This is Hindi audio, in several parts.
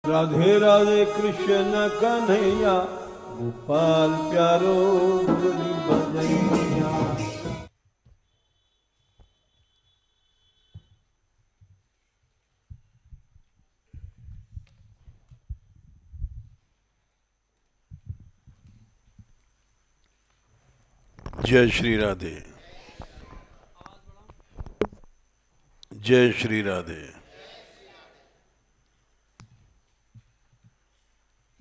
राधे राधे कृष्ण कन्हैया, गोपाल प्यारो मुरली बजैया। जय श्री राधे। जय श्री राधे।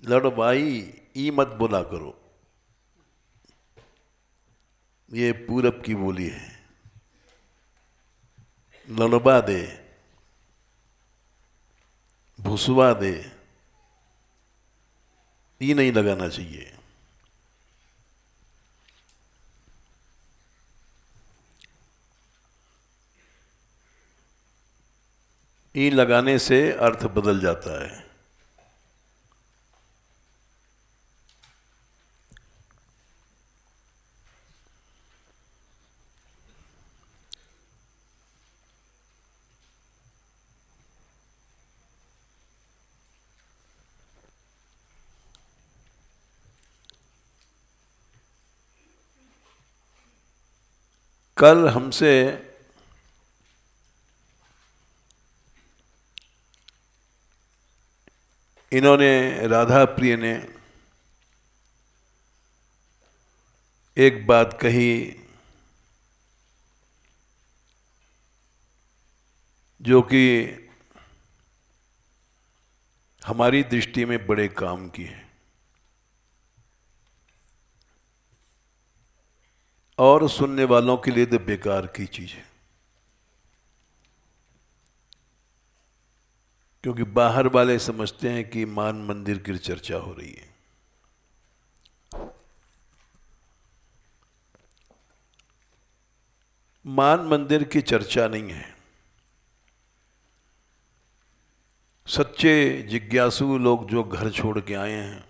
लड़ भाई, ई मत बोला करो, ये पूरब की बोली है। लड़बा दे, भुसवा दे, ई नहीं लगाना चाहिए। ई लगाने से अर्थ बदल जाता है। कल हमसे इन्होंने, राधा प्रिय ने एक बात कही जो कि हमारी दृष्टि में बड़े काम की है और सुनने वालों के लिए तो बेकार की चीज है, क्योंकि बाहर वाले समझते हैं कि मान मंदिर की चर्चा हो रही है। मान मंदिर की चर्चा नहीं है। सच्चे जिज्ञासु लोग जो घर छोड़ के आए हैं,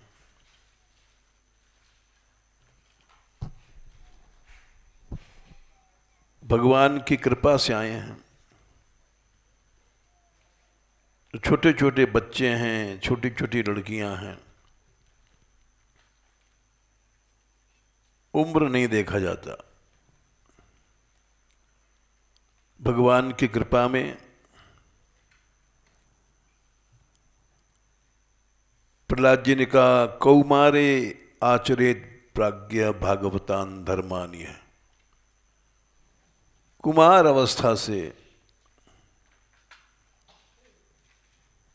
भगवान की कृपा से आए हैं, छोटे छोटे बच्चे हैं, छोटी छोटी लड़कियां हैं, उम्र नहीं देखा जाता। भगवान की कृपा में प्रहलाद जी ने कहा, कौमारे आचरेत प्राज्ञ भागवतान धर्मानी है। कुमार अवस्था से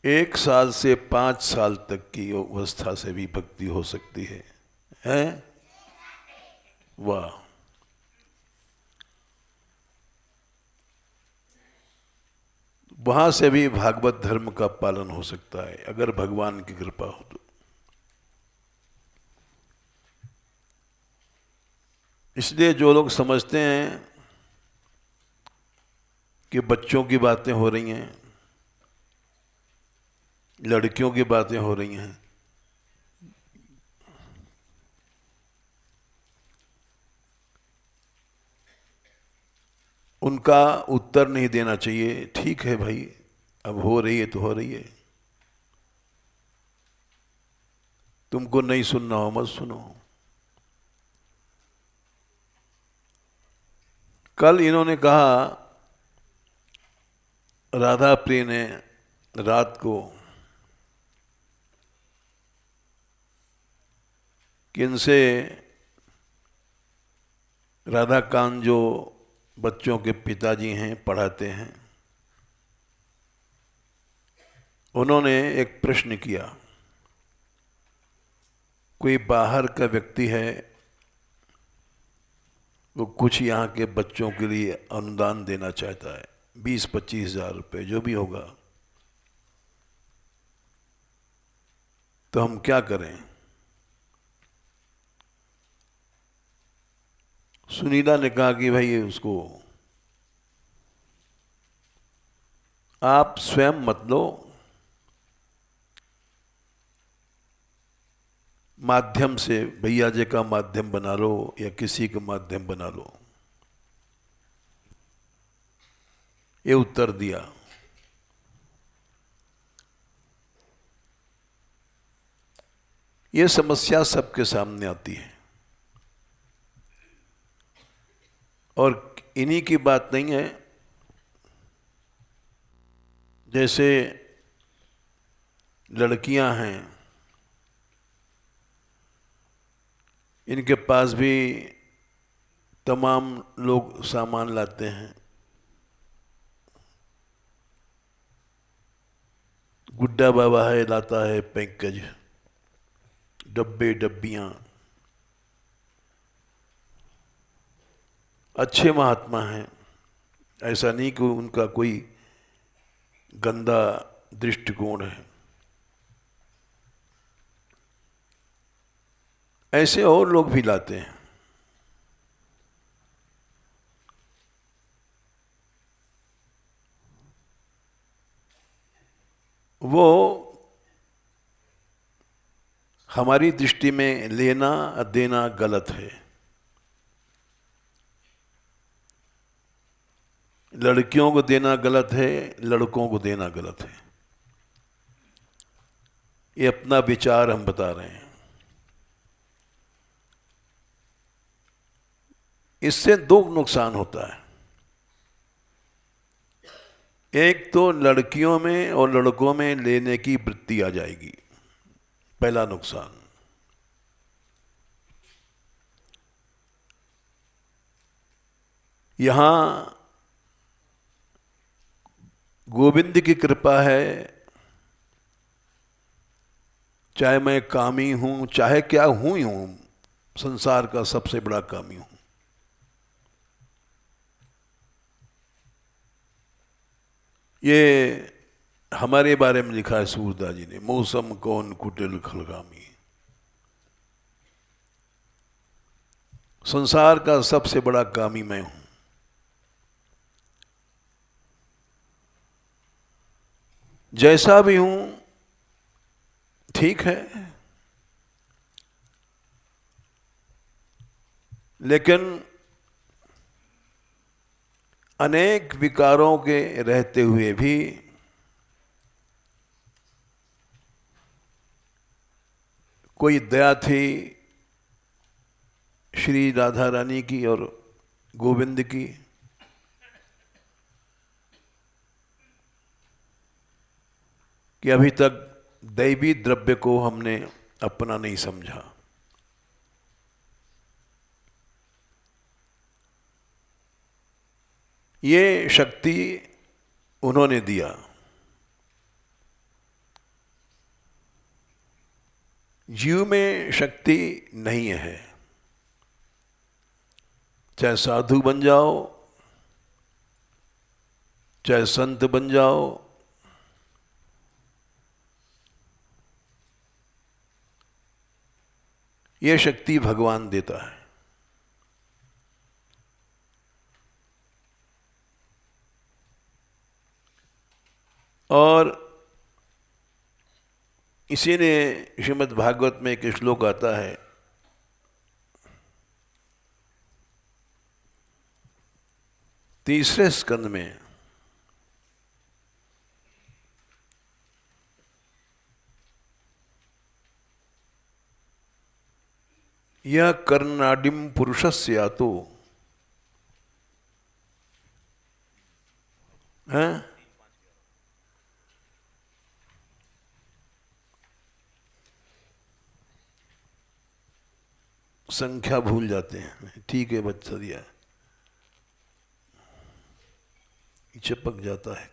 1 साल से 5 साल तक की अवस्था से भी भक्ति हो सकती है, हैं? वाह! वहां से भी भागवत धर्म का पालन हो सकता है अगर भगवान की कृपा हो तो। इसलिए जो लोग समझते हैं कि बच्चों की बातें हो रही हैं, लड़कियों की बातें हो रही हैं, उनका उत्तर नहीं देना चाहिए। ठीक है भाई, अब हो रही है तो हो रही है, तुमको नहीं सुनना हो मत सुनो। कल इन्होंने कहा, राधा प्रिय ने रात को, कि इनसे राधा कांत जो बच्चों के पिताजी हैं, पढ़ाते हैं, उन्होंने एक प्रश्न किया। कोई बाहर का व्यक्ति है, वो कुछ यहाँ के बच्चों के लिए अनुदान देना चाहता है, 20-25 हजार रुपये जो भी होगा, तो हम क्या करें? सुनीता ने कहा कि भाई उसको आप स्वयं मत लो, माध्यम से भैया जी का माध्यम बना लो या किसी का माध्यम बना लो। ये उत्तर दिया। ये समस्या सबके सामने आती है, और इन्हीं की बात नहीं है। जैसे लड़कियां हैं, इनके पास भी तमाम लोग सामान लाते हैं, गुड्डा बाबा है लाता है पैकेज, डब्बे डब्बियां। अच्छे महात्मा हैं, ऐसा नहीं कि उनका कोई गंदा दृष्टिकोण है। ऐसे और लोग भी लाते हैं। वो हमारी दृष्टि में लेना देना गलत है। लड़कियों को देना गलत है, लड़कों को देना गलत है। ये अपना विचार हम बता रहे हैं। इससे दो नुकसान होता है। एक तो लड़कियों में और लड़कों में लेने की वृत्ति आ जाएगी, पहला नुकसान। यहां गोविंद की कृपा है, चाहे मैं कामी हूं, चाहे क्या हूं ही हूं, संसार का सबसे बड़ा कामी हूं। ये हमारे बारे में लिखा है सूरदास जी ने, मौसम कौन कुटिल खलगामी। संसार का सबसे बड़ा कामी मैं हूं। जैसा भी हूं ठीक है, लेकिन अनेक विकारों के रहते हुए भी कोई दया थी श्री राधा रानी की और गोविंद की। कि अभी तक दैवी द्रव्य को हमने अपना नहीं समझा। ये शक्ति उन्होंने दिया। जीव में शक्ति नहीं है, चाहे साधु बन जाओ, चाहे संत बन जाओ, ये शक्ति भगवान देता है। और इसी ने श्रीमद् भागवत में एक श्लोक आता है, तीसरे स्कंद में, यह कर्णाडिम पुरुषस्य आतो, हैं? संख्या भूल जाते हैं। ठीक है, बच्चा दिया चिपक जाता है।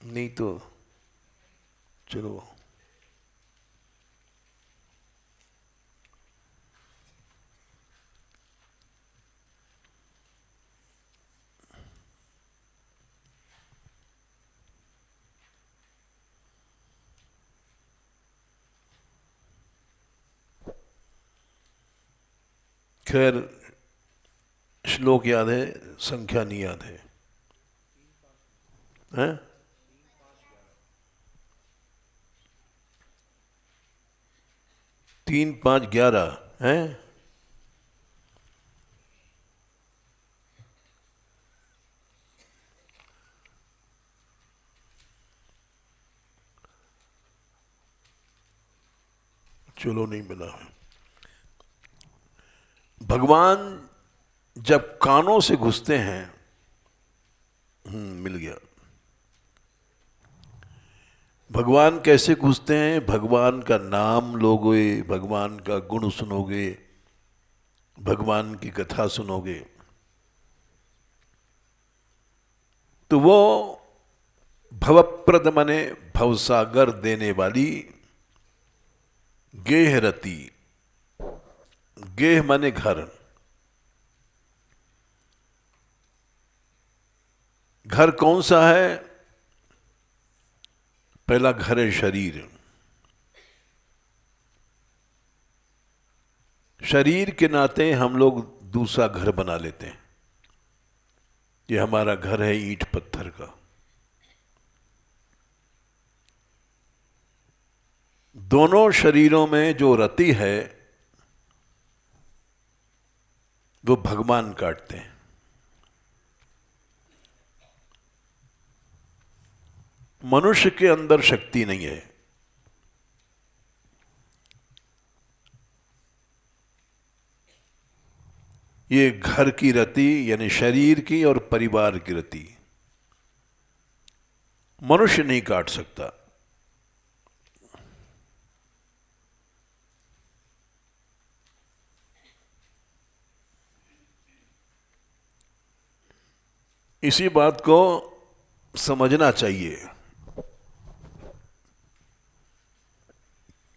नहीं तो चलो, खैर श्लोक याद है, संख्या नहीं याद है, हैं? 3, 5, 11 हैं? चलो नहीं मिला। भगवान जब कानों से घुसते हैं, मिल गया। भगवान कैसे घुसते हैं? भगवान का नाम लोगे, भगवान का गुण सुनोगे, भगवान की कथा सुनोगे, तो वो भवप्रद मने भवसागर देने वाली गेह रति, गेह माने घर, घर कौन सा है? पहला घर है शरीर। शरीर के नाते हम लोग दूसरा घर बना लेते हैं। ये हमारा घर है ईंट पत्थर का। दोनों शरीरों में जो रति है वो भगवान काटते हैं। मनुष्य के अंदर शक्ति नहीं है। ये घर की रति यानी शरीर की और परिवार की रति मनुष्य नहीं काट सकता। इसी बात को समझना चाहिए।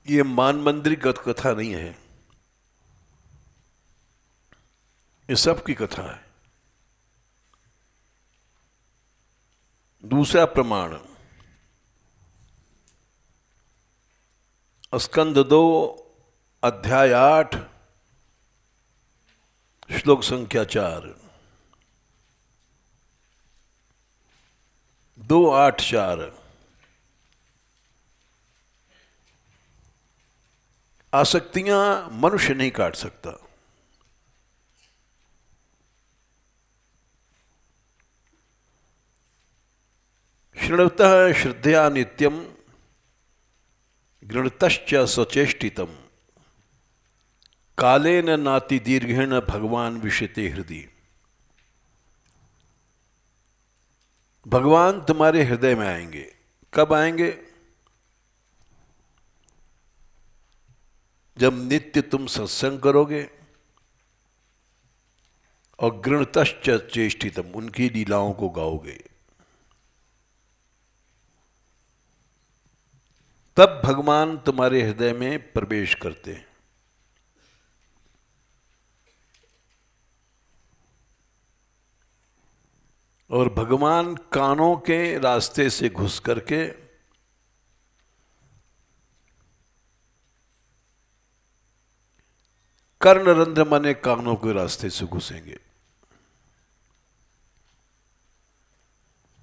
ये मान मंदिर की कथा नहीं है, ये सब की कथा है। दूसरा प्रमाण, स्कंद 2 अध्याय 8 श्लोक संख्या 4, 2:8-4। आसक्तियां मनुष्य नहीं काट सकता। शृणुतः श्रद्धया नित्यम गृणतश्च सचेष्टितम कालेन नाति दीर्घेण भगवान विषते हृदय। भगवान तुम्हारे हृदय में आएंगे। कब आएंगे? जब नित्य तुम सत्संग करोगे और गृणतश्च चेष्टितम उनकी लीलाओं को गाओगे, तब भगवान तुम्हारे हृदय में प्रवेश करते हैं। और भगवान कानों के रास्ते से घुस करके कर्ण रंध्र माने कानों के रास्ते से घुसेंगे।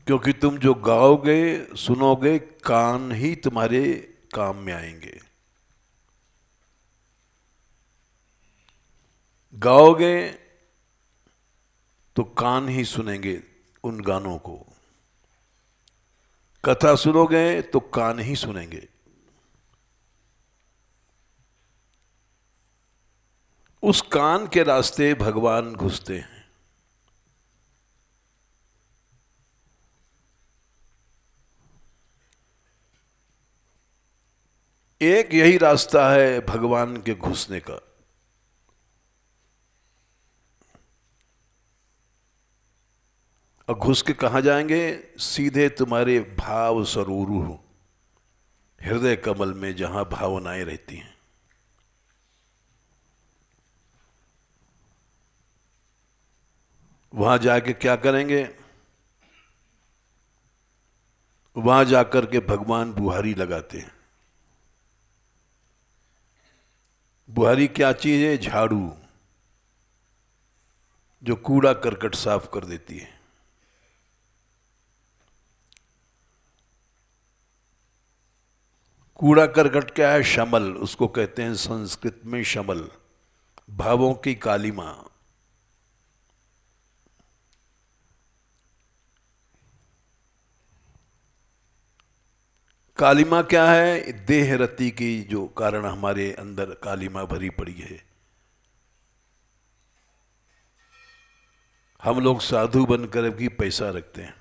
क्योंकि तुम जो गाओगे सुनोगे, कान ही तुम्हारे काम में आएंगे। गाओगे तो कान ही सुनेंगे उन गानों को, कथा सुनोगे तो कान ही सुनेंगे। उस कान के रास्ते भगवान घुसते हैं। एक यही रास्ता है भगवान के घुसने का। और घुस के कहां जाएंगे? सीधे तुम्हारे भाव सरोवर, हृदय कमल में, जहां भावनाएं रहती हैं। वहां जाके क्या करेंगे? वहां जाकर के भगवान बुहारी लगाते हैं। बुहारी क्या चीज है? झाड़ू, जो कूड़ा करकट साफ कर देती है। कूड़ा करकट क्या है? शमल, उसको कहते हैं संस्कृत में शमल, भावों की कालीमा। कालिमा क्या है? देह रति की जो कारण हमारे अंदर कालिमा भरी पड़ी है। हम लोग साधु बनकर भी पैसा रखते हैं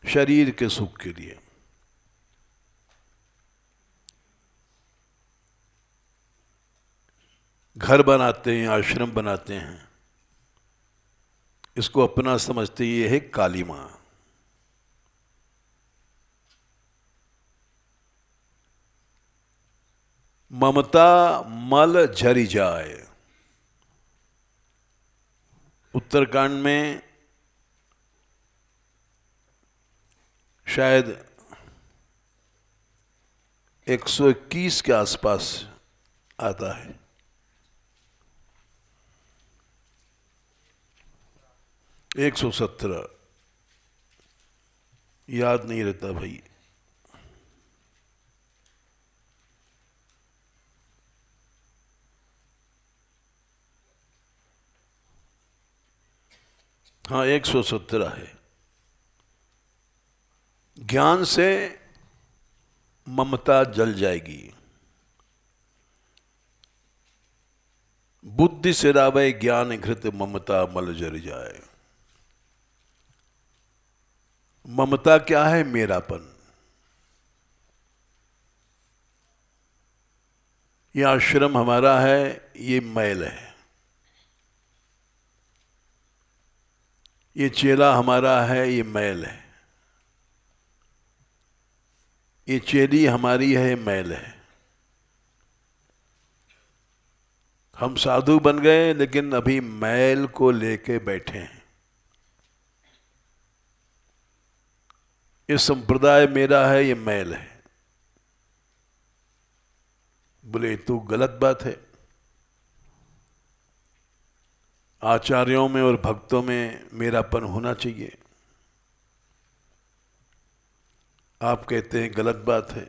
शरीर के सुख के लिए। घर बनाते हैं, आश्रम बनाते हैं, इसको अपना समझते ये है कालिमा। ममता मल झरी जाए। उत्तरकांड में शायद 121 के आसपास आता है। एक 117 याद नहीं रहता भाई। हाँ 117 है। ज्ञान से ममता जल जाएगी। बुद्धि से रावे ज्ञान घृत ममता मल जर जाए। ममता क्या है? मेरापन। ये आश्रम हमारा है, ये मैल है। ये चेला हमारा है, ये मैल है। ये चेली हमारी है, मैल है। हम साधु बन गए लेकिन अभी मैल को लेके बैठे हैं। ये संप्रदाय मेरा है, ये मैल है। बोले तो गलत बात है। आचार्यों में और भक्तों में मेरापन होना चाहिए। आप कहते हैं गलत बात है।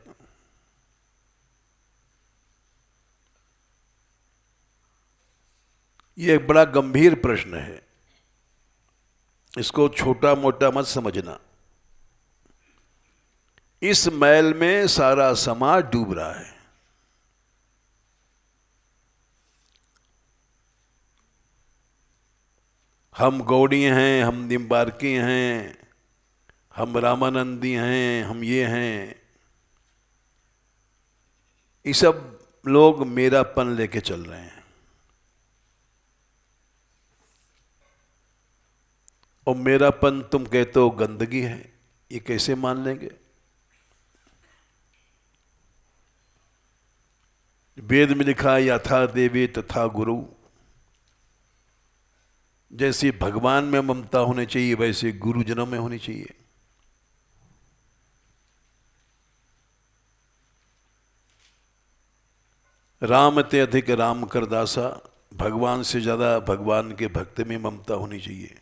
ये एक बड़ा गंभीर प्रश्न है, इसको छोटा मोटा मत समझना। इस मैल में सारा समाज डूब रहा है। हम गौड़ी हैं, हम निम्बार्की हैं, हम रामानंदी हैं, हम ये हैं। ये सब लोग मेरापन लेके चल रहे हैं। और मेरापन तुम कहते हो गंदगी है, ये कैसे मान लेंगे? वेद में लिखा है यथा देवी तथा गुरु। जैसे भगवान में ममता होनी चाहिए वैसे गुरुजनों में होनी चाहिए। राम ते अधिक राम कर दासा। भगवान से ज्यादा भगवान के भक्त में ममता होनी चाहिए।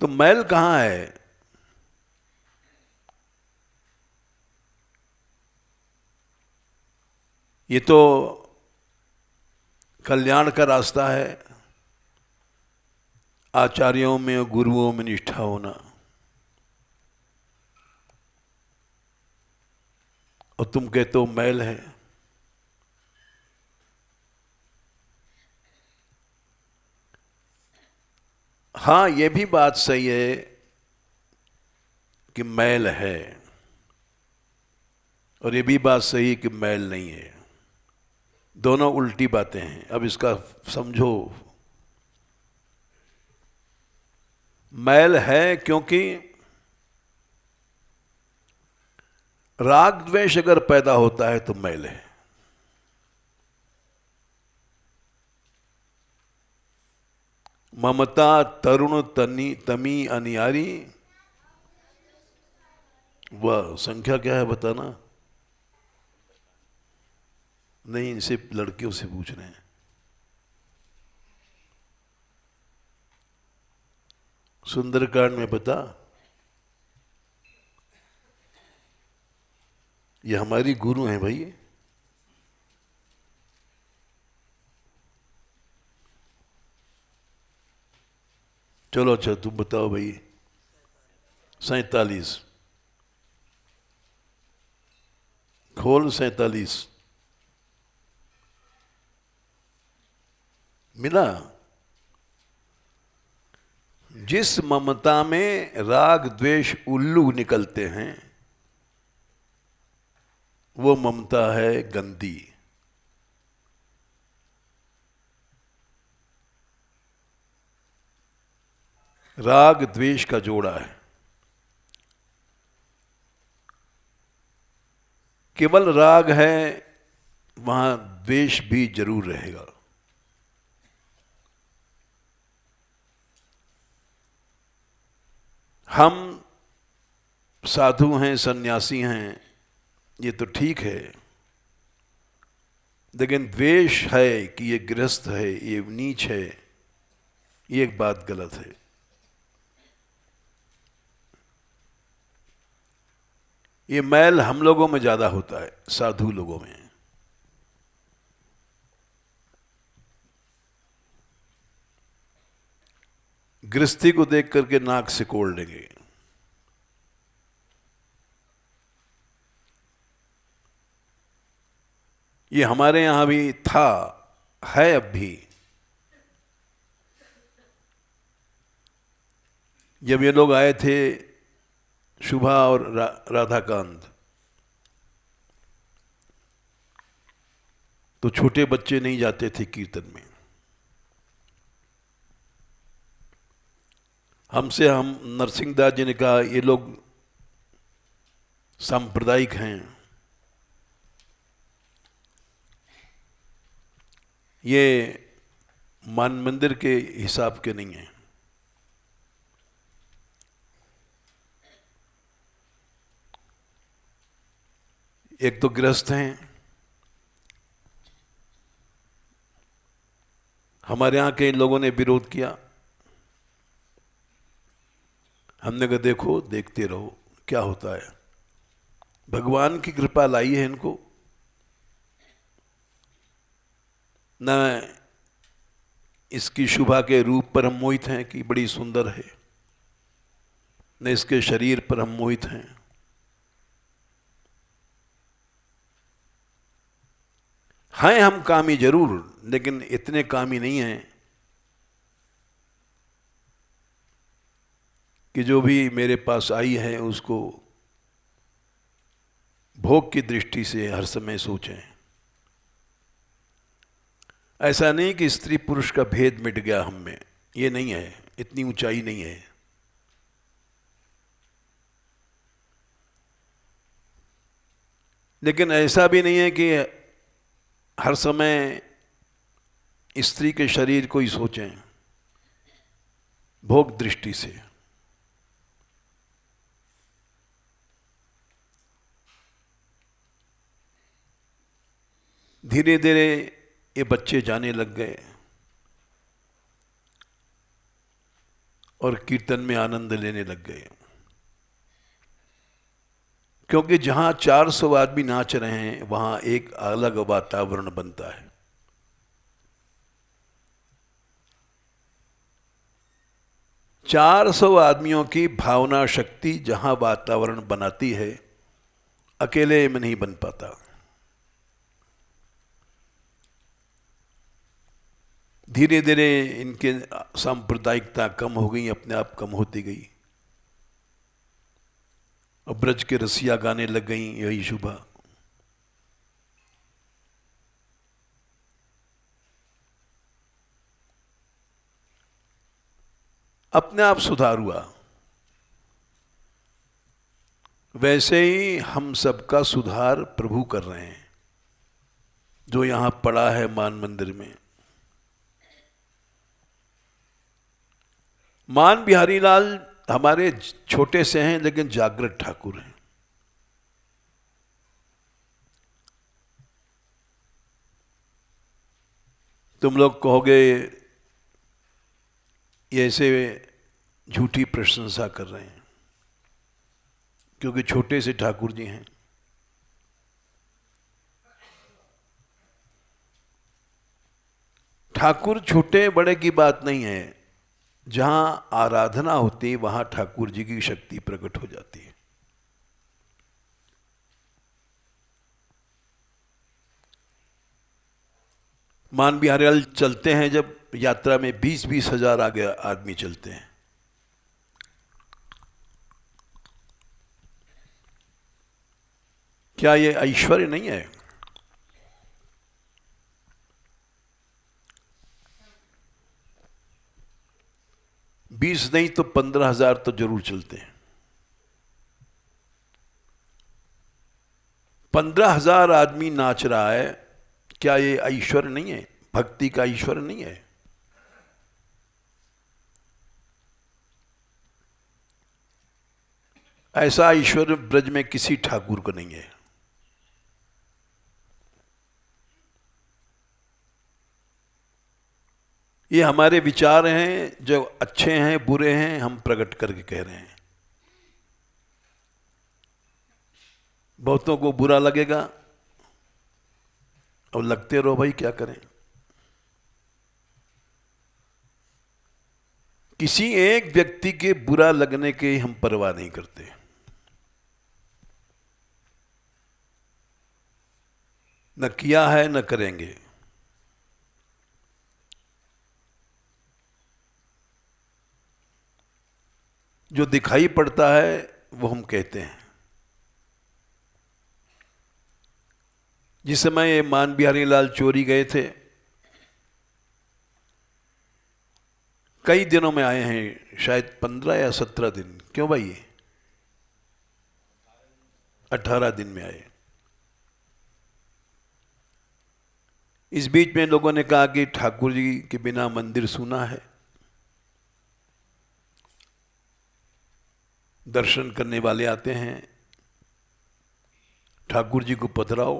तो मैल कहां है? ये तो कल्याण का रास्ता है। आचार्यों में और गुरुओं में निष्ठा होना। और तुम कहते हो मैल है। हाँ ये भी बात सही है कि मैल है, और ये भी बात सही है कि मैल नहीं है। दोनों उल्टी बातें हैं। अब इसका समझो। मैल है क्योंकि राग द्वेष अगर पैदा होता है तो मैल है। ममता तरुण तनी तमी अनियारी। वह संख्या क्या है बताना? नहीं, इनसे लड़कियों से पूछ रहे हैं। सुंदरकांड में बता। ये हमारी गुरु हैं भाई। चलो अच्छा तुम बताओ भाई। 47। खोल 47। मिला। जिस ममता में राग द्वेष उल्लू निकलते हैं वो ममता है गंदी। राग द्वेष का जोड़ा है। केवल राग है वहां द्वेष भी जरूर रहेगा। हम साधु हैं, सन्यासी हैं, ये तो ठीक है, लेकिन द्वेष है कि ये गृहस्थ है, ये नीच है, ये एक बात गलत है। ये मैल हम लोगों में ज्यादा होता है, साधु लोगों में। गृहस्थी को देख करके नाक सिकोड़ लेंगे। ये हमारे यहां भी था, है अब भी। जब ये लोग आए थे शुभा और राधाकांत, तो छोटे बच्चे नहीं जाते थे कीर्तन में। हमसे हम नरसिंहदास जी ने कहा ये लोग सांप्रदायिक हैं, ये मान मंदिर के हिसाब के नहीं हैं। एक तो गृहस्थ हैं। हमारे यहाँ के लोगों ने विरोध किया। हमने कहा देखो, देखते रहो क्या होता है। भगवान की कृपा लाई है इनको, न इसकी शुभा के रूप पर हम मोहित हैं कि बड़ी सुंदर है, न इसके शरीर पर हम मोहित हैं। हैं हम कामी जरूर, लेकिन इतने कामी नहीं हैं कि जो भी मेरे पास आई है उसको भोग की दृष्टि से हर समय सोचें। ऐसा नहीं कि स्त्री पुरुष का भेद मिट गया हम में, ये नहीं है, इतनी ऊंचाई नहीं है। लेकिन ऐसा भी नहीं है कि हर समय स्त्री के शरीर को ही सोचें भोग दृष्टि से। धीरे धीरे ये बच्चे जाने लग गए और कीर्तन में आनंद लेने लग गए, क्योंकि जहां 400 आदमी नाच रहे हैं वहां एक अलग वातावरण बनता है। चार 400 आदमियों की भावना शक्ति जहां वातावरण बनाती है, अकेले में नहीं बन पाता। धीरे धीरे इनके सांप्रदायिकता कम हो गई, अपने आप कम होती गई, और ब्रज के रसिया गाने लग गई यही शुभा। अपने आप सुधार हुआ। वैसे ही हम सबका सुधार प्रभु कर रहे हैं, जो यहां पड़ा है मान मंदिर में। मान बिहारी लाल हमारे छोटे से हैं, लेकिन जागृत ठाकुर हैं। तुम लोग कहोगे ये ऐसे झूठी प्रशंसा कर रहे हैं, क्योंकि छोटे से ठाकुर जी हैं। ठाकुर छोटे बड़े की बात नहीं है, जहां आराधना होती है वहां ठाकुर जी की शक्ति प्रकट हो जाती है। मान बिहारी लाल चलते हैं जब यात्रा में 20-20 हजार आगे आदमी चलते हैं। क्या ये ऐश्वर्य नहीं है? बीस नहीं तो 15,000 तो जरूर चलते हैं। 15,000 आदमी नाच रहा है, क्या ये ऐश्वर्य नहीं है? भक्ति का ऐश्वर्य नहीं है? ऐसा ऐश्वर्य ब्रज में किसी ठाकुर को नहीं है। ये हमारे विचार हैं, जो अच्छे हैं बुरे हैं हम प्रकट करके कह रहे हैं। बहुतों को बुरा लगेगा, अब लगते रहो भाई, क्या करें। किसी एक व्यक्ति के बुरा लगने के हम परवाह नहीं करते। न किया है न करेंगे। जो दिखाई पड़ता है वो हम कहते हैं। जिस समय ये मान बिहारी लाल चोरी गए थे, कई दिनों में आए हैं, शायद 15 या 17 दिन। क्यों भाई? 18 दिन में आए। इस बीच में लोगों ने कहा कि ठाकुर जी के बिना मंदिर सूना है, दर्शन करने वाले आते हैं, ठाकुर जी को पधराओ।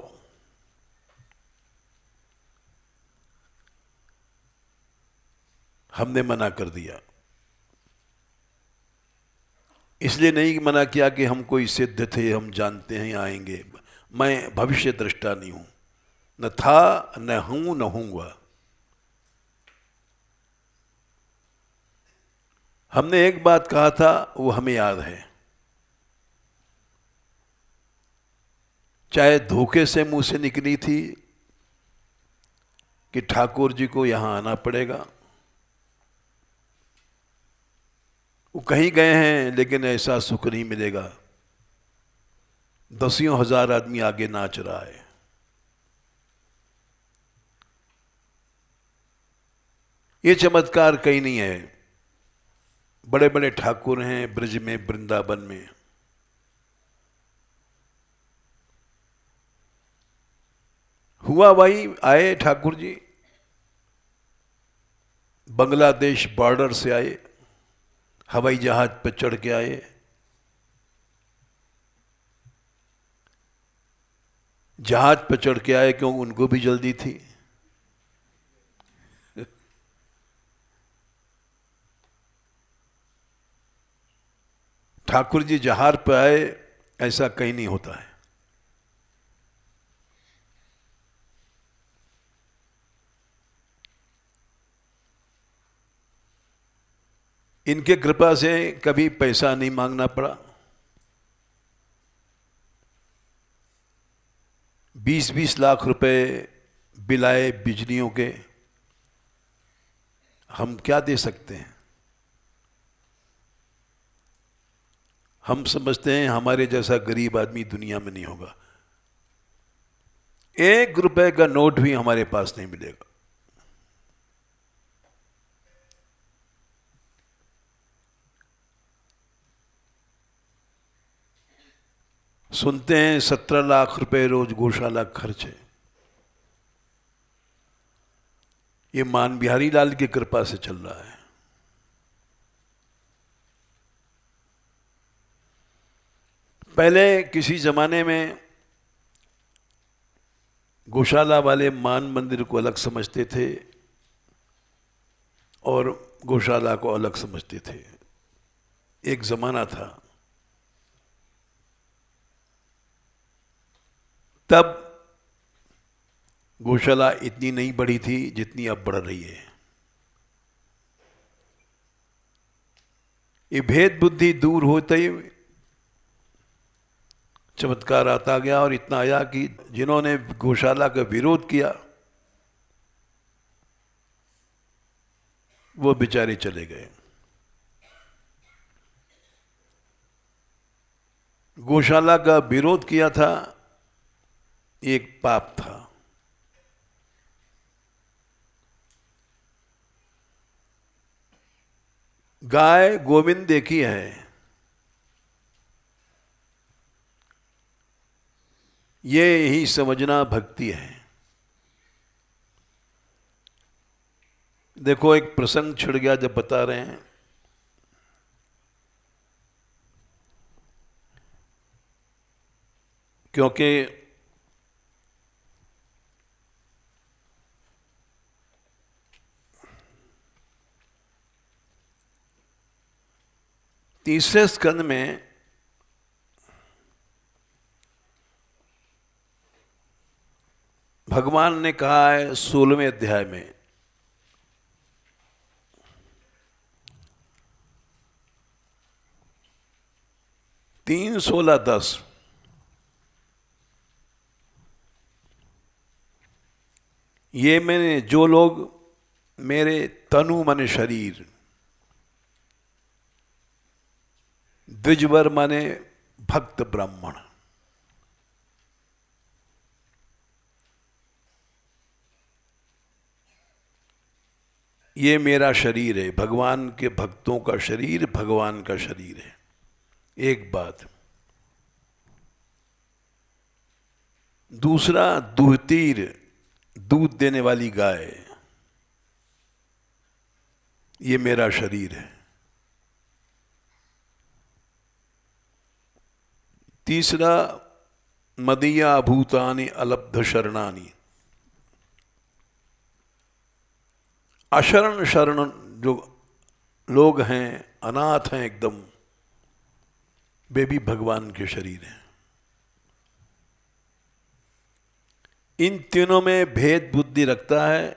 हमने मना कर दिया। इसलिए नहीं मना किया कि हम कोई सिद्ध थे, हम जानते हैं आएंगे। मैं भविष्य दृष्टा नहीं हूं, न था न हूं न हूंगा। हमने एक बात कहा था, वो हमें याद है। चाहे धोखे से मुंह से निकली थी कि ठाकुर जी को यहां आना पड़ेगा, वो कहीं गए हैं लेकिन ऐसा सुख नहीं मिलेगा। 10,000 आदमी आगे नाच रहा है। ये चमत्कार कहीं नहीं है। बड़े बड़े ठाकुर हैं ब्रज में, वृंदावन में। हुआ वही, आए ठाकुर जी, बांग्लादेश बॉर्डर से आए, हवाई जहाज पर चढ़ के आए। जहाज पर चढ़ के आए क्यों? उनको भी जल्दी थी। ठाकुर जी जहाज पर आए, ऐसा कहीं नहीं होता है। इनके कृपा से कभी पैसा नहीं मांगना पड़ा। 20-20 लाख रुपए बिलाए बिजलियों के, हम क्या दे सकते हैं? हम समझते हैं हमारे जैसा गरीब आदमी दुनिया में नहीं होगा। 1 रुपए का नोट भी हमारे पास नहीं मिलेगा। सुनते हैं 17 लाख रुपए रोज गौशाला खर्च है। ये मान बिहारी लाल की कृपा से चल रहा है। पहले किसी जमाने में गौशाला वाले मान मंदिर को अलग समझते थे और गौशाला को अलग समझते थे। एक जमाना था। तब गौशाला इतनी नहीं बढ़ी थी जितनी अब बढ़ रही है। ये भेद बुद्धि दूर होते ही चमत्कार आता गया, और इतना आया कि जिन्होंने गौशाला का विरोध किया वो बेचारे चले गए। गौशाला का विरोध किया था, एक पाप था। गाय गोविंद देखी है, ये ही समझना भक्ति है। देखो एक प्रसंग छिड़ गया जब बता रहे हैं, क्योंकि तीसरे स्कंद में भगवान ने कहा है 16वें अध्याय में, 3:16-10, ये मैंने जो लोग मेरे तनु मन शरीर, द्विजवर माने भक्त ब्राह्मण, ये मेरा शरीर है। भगवान के भक्तों का शरीर भगवान का शरीर है। एक बात। दूसरा, दूहतीर, दूध देने वाली गाय, ये मेरा शरीर है। तीसरा, मदीया भूतानि अलब्ध शरणानि, अशरण शरण जो लोग हैं, अनाथ हैं एकदम, वे भी भगवान के शरीर हैं। इन तीनों में भेद बुद्धि रखता है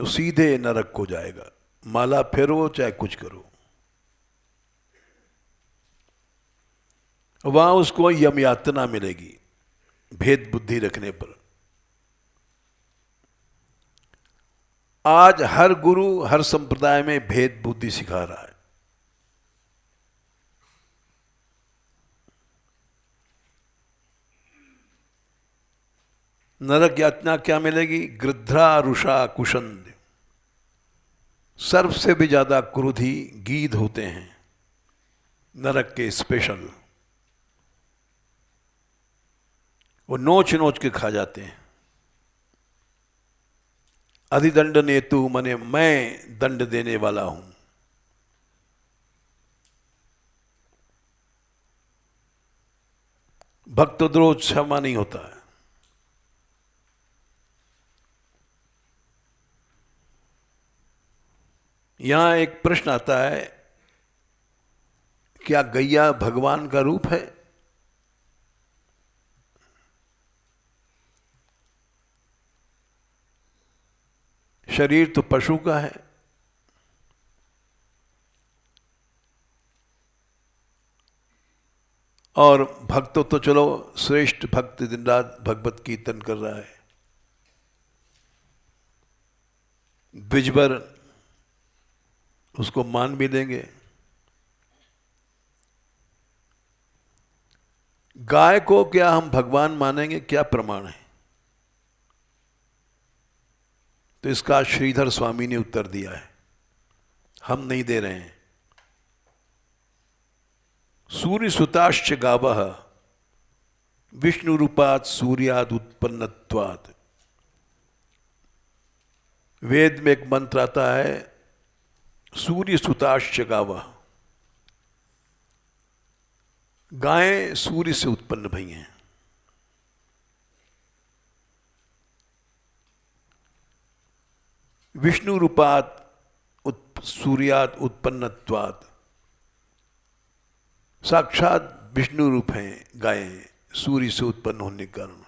तो सीधे नरक को जाएगा, माला फेरो चाहे कुछ करो, वहां उसको यम यातना मिलेगी भेद बुद्धि रखने पर। आज हर गुरु हर संप्रदाय में भेद बुद्धि सिखा रहा है। नरक यातना क्या मिलेगी? गृध्रा रुषा कुशंद, सर्प से भी ज्यादा क्रोधी गीध होते हैं नरक के स्पेशल, वो नोच नोच के खा जाते हैं। अधिदंड नेतु मने मैं दंड देने वाला हूं। भक्तद्रोह क्षमा नहीं होता है। यहां एक प्रश्न आता है, क्या गैया भगवान का रूप है? शरीर तो पशु का है। और भक्त तो चलो श्रेष्ठ भक्त दिन रात भगवत कीर्तन कर रहा है। द्विजवर उसको मान भी देंगे। गाय को क्या हम भगवान मानेंगे? क्या प्रमाण है? तो इसका श्रीधर स्वामी ने उत्तर दिया है, हम नहीं दे रहे हैं। सूर्य सुताश्च गावः विष्णु रूपात सूर्याद उत्पन्नत्वात्। वेद में एक मंत्र आता है, सूर्य सुताश्च गावः, गायें सूर्य से उत्पन्न भई हैं। विष्णु रूपात सूर्यात उत्पन्नत्वात्, साक्षात विष्णु रूप हैं गायें सूर्य से उत्पन्न होने के कारण।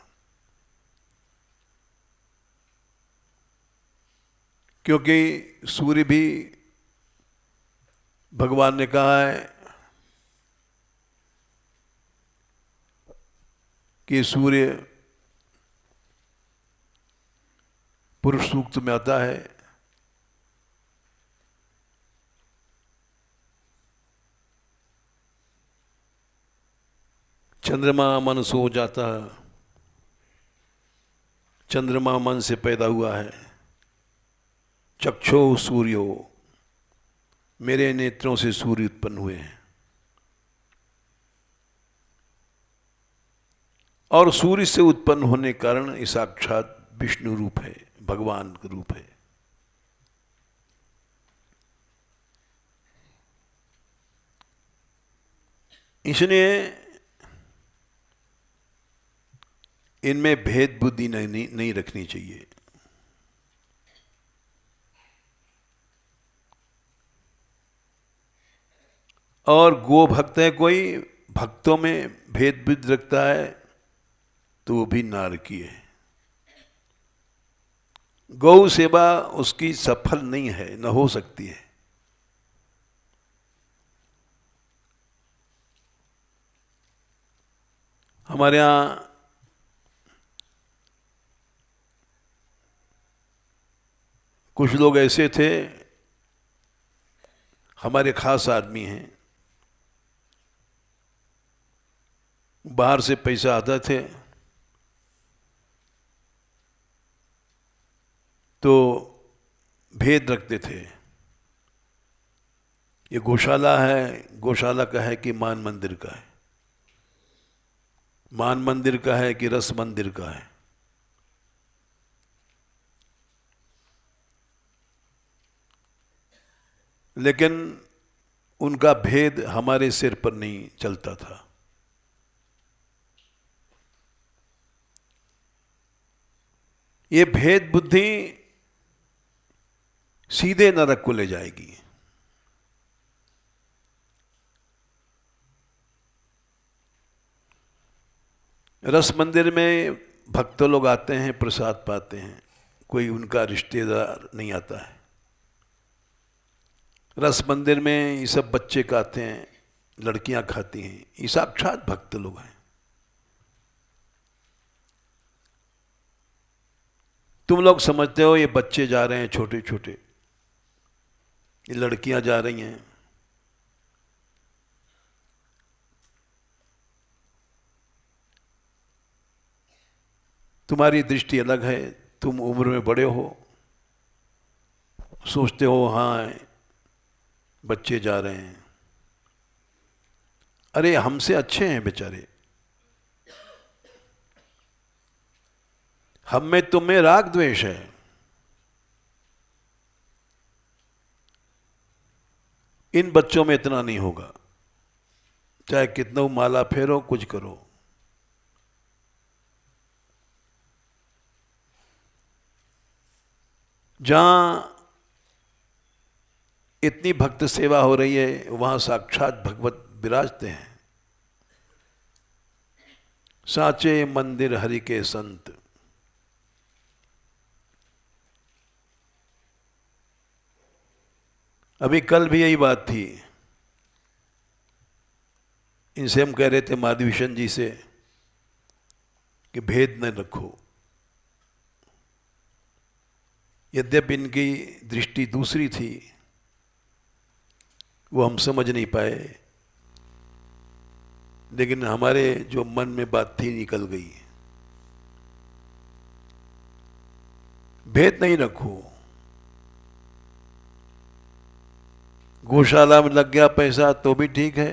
क्योंकि सूर्य भी भगवान ने कहा है कि सूर्य पुरुष सूक्त में आता है, चंद्रमा मन सो जाता, चंद्रमा मन से पैदा हुआ है। चक्षो सूर्यो, मेरे नेत्रों से सूर्य उत्पन्न हुए हैं। और सूर्य से उत्पन्न होने के कारण ये साक्षात विष्णु रूप है, भगवान का रूप है। इसलिए इनमें भेद बुद्धि नहीं रखनी चाहिए। और गो भक्त है कोई, भक्तों में भेद बुद्धि रखता है तो वो भी नारकी है। गौ सेवा उसकी सफल नहीं है, न हो सकती है। हमारे यहाँ कुछ लोग ऐसे थे, हमारे खास आदमी हैं, बाहर से पैसा आता थे तो भेद रखते थे। ये गौशाला है, गौशाला का है कि मान मंदिर का है, मान मंदिर का है कि रस मंदिर का है। लेकिन उनका भेद हमारे सिर पर नहीं चलता था। ये भेद बुद्धि सीधे नरक को ले जाएगी। रस मंदिर में भक्त लोग आते हैं, प्रसाद पाते हैं, कोई उनका रिश्तेदार नहीं आता है। रस मंदिर में ये सब बच्चे खाते हैं, लड़कियां खाती हैं, ये साक्षात भक्त लोग हैं। तुम लोग समझते हो ये बच्चे जा रहे हैं छोटे छोटे, ये लड़कियां जा रही हैं। तुम्हारी दृष्टि अलग है, तुम उम्र में बड़े हो, सोचते हो हाँ बच्चे जा रहे हैं। अरे हमसे अच्छे हैं बेचारे। हम में तुम में राग द्वेष है। इन बच्चों में इतना नहीं होगा, चाहे कितना माला फेरो, कुछ करो। जहां इतनी भक्त सेवा हो रही है वहां साक्षात भगवत विराजते हैं। साचे मंदिर हरि के संत। अभी कल भी यही बात थी, इनसे हम कह रहे थे माधवीशन जी से कि भेद न रखो। यद्यपि इनकी दृष्टि दूसरी थी, वो हम समझ नहीं पाए, लेकिन हमारे जो मन में बात थी निकल गई। भेद नहीं रखो। गौशाला में लग गया पैसा तो भी ठीक है,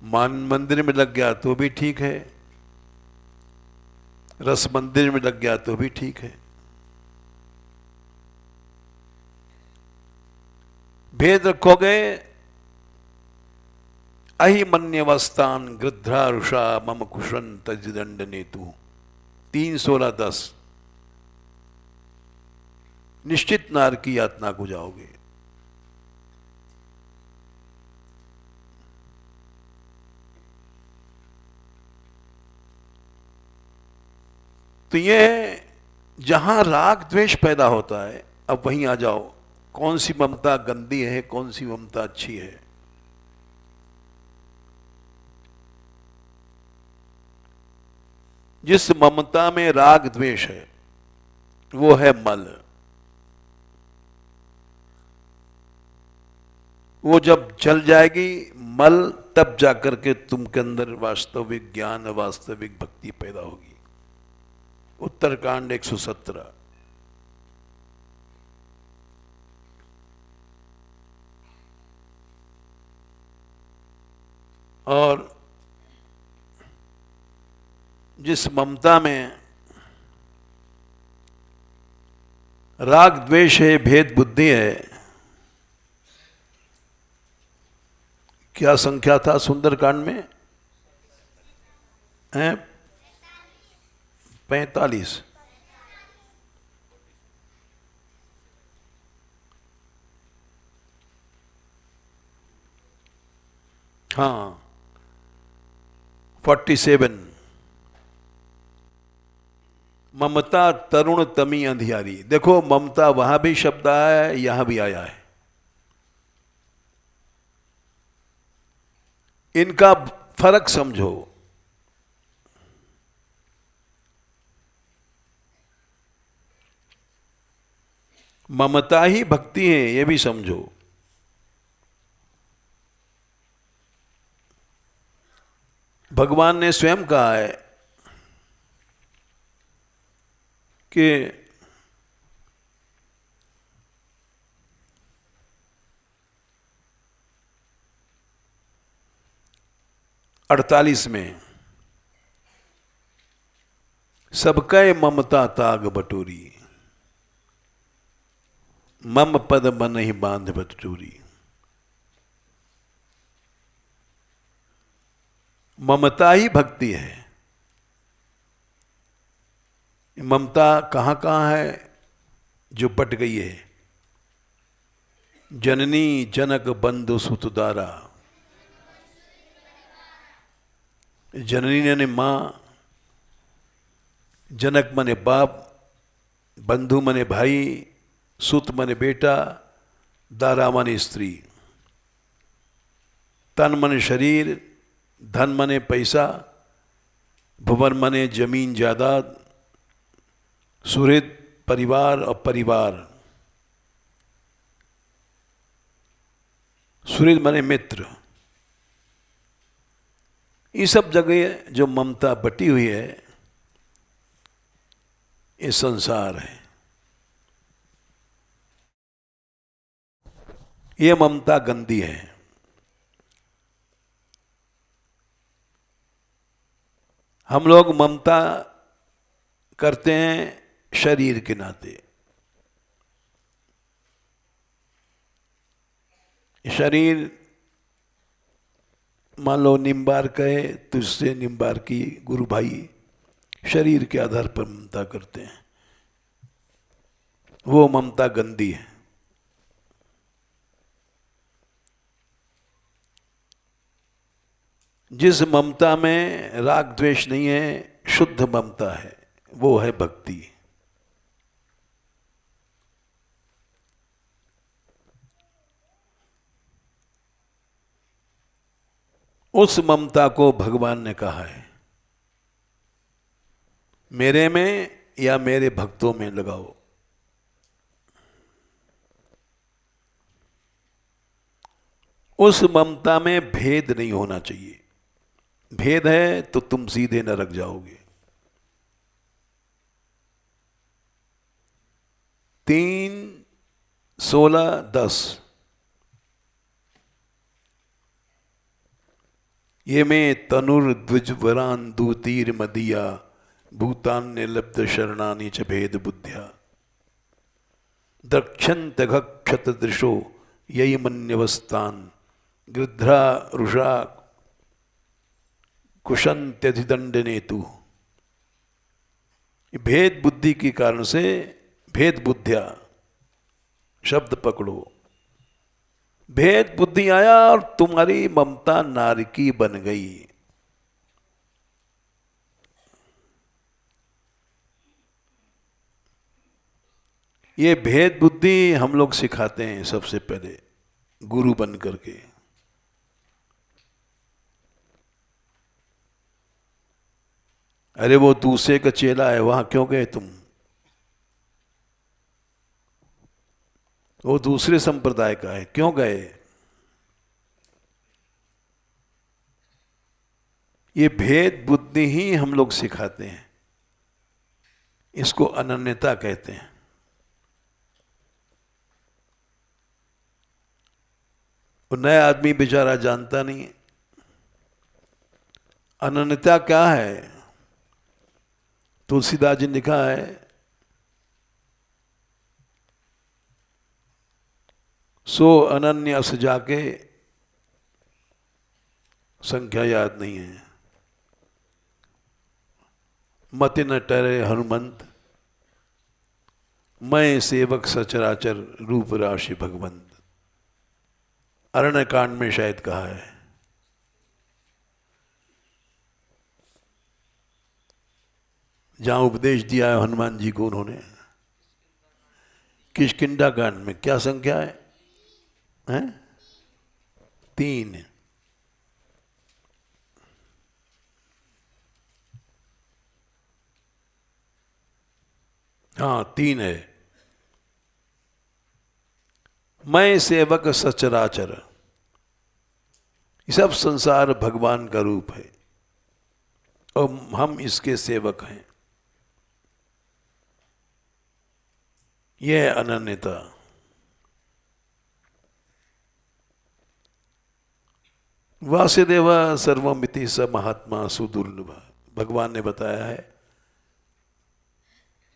मान मंदिर में लग गया तो भी ठीक है, रस मंदिर में लग गया तो भी ठीक है। भेद रखोगे अहिमन्यवस्थान गृध्रारुषा मम कुशन तजिदंड नेतु 3:16-10। निश्चित नार की यातना को जाओगे। तो ये जहां राग द्वेष पैदा होता है, अब वहीं आ जाओ, कौन सी ममता गंदी है, कौन सी ममता अच्छी है। जिस ममता में राग द्वेष है वो है मल। वो जब चल जाएगी मल, तब जाकर के तुमके अंदर वास्तविक ज्ञान, वास्तविक भक्ति पैदा होगी। उत्तरकांड 117। और जिस ममता में राग द्वेष है, भेद बुद्धि है, क्या संख्या था सुंदरकांड में? है 45। हाँ 47। ममता तरुण तमी अंधियारी। देखो ममता वहां भी शब्द आया है, यहां भी आया है। इनका फर्क समझो। ममता ही भक्ति है, ये भी समझो। भगवान ने स्वयं कहा है कि अड़तालीस में, सबका ममता ताग बटोरी, मम पद मन ही बांध बटोरी। ममता ही भक्ति है। ममता कहां कहां है जो बट गई है? जननी जनक बंधु सुतदारा। जननी ने मां, जनक मने बाप, बंधु मने भाई, सुत मने बेटा, दारा मने स्त्री। तन मने शरीर, धन मने पैसा, भुवन मने जमीन जायदाद, सुहृद परिवार और परिवार। सुहृद मने मित्र। ये सब जगह जो ममता बटी हुई है, ये संसार है। ये ममता गंदी है। हम लोग ममता करते हैं शरीर के नाते। शरीर मान लो निम्बार कहे, तुझसे निम्बार की गुरु भाई, शरीर के आधार पर ममता करते हैं। वो ममता गंदी है। जिस ममता में राग द्वेष नहीं है, शुद्ध ममता है, वो है भक्ति। उस ममता को भगवान ने कहा है मेरे में या मेरे भक्तों में लगाओ। उस ममता में भेद नहीं होना चाहिए। भेद है तो तुम सीधे नरक जाओगे। 3, 16, 10 ये में तनुर्द्विजवरान दूतीर मदिया भूतान निलब्ध शरणानि च भेद बुद्ध्या दक्षंत क्षत दृशो यही मन्यवस्थान गृध्रा रुषा कुशंत्यधिदंडनेतु। भेद बुद्धि के कारण से, भेद बुद्धिया शब्द पकड़ो। भेद बुद्धि आया और तुम्हारी ममता नारकी बन गई। ये भेद बुद्धि हम लोग सिखाते हैं सबसे पहले गुरु बन करके। अरे वो दूसरे का चेला है, वहां क्यों गए तुम? वो दूसरे संप्रदाय का है, क्यों गए? ये भेद बुद्धि ही हम लोग सिखाते हैं, इसको अनन्यता कहते हैं। वो नया आदमी बेचारा जानता नहीं है अनन्यता क्या है। तुलसीदास जी ने लिखा है, सो अनन्य अस जाके, संख्या याद नहीं है, मति न टरे हनुमंत, मैं सेवक सचराचर रूप राशि भगवंत। अरण्य कांड में शायद कहा है। जहां उपदेश दिया है हनुमान जी को उन्होंने, किष्किंधा कांड में। क्या संख्या है, हैं? 3। हाँ 3 है। मैं सेवक सचराचर, ये सब संसार भगवान का रूप है और हम इसके सेवक हैं। यह अनन्यता। वासुदेव सर्वमिति स महात्मा सुदुर्लभ, भगवान ने बताया है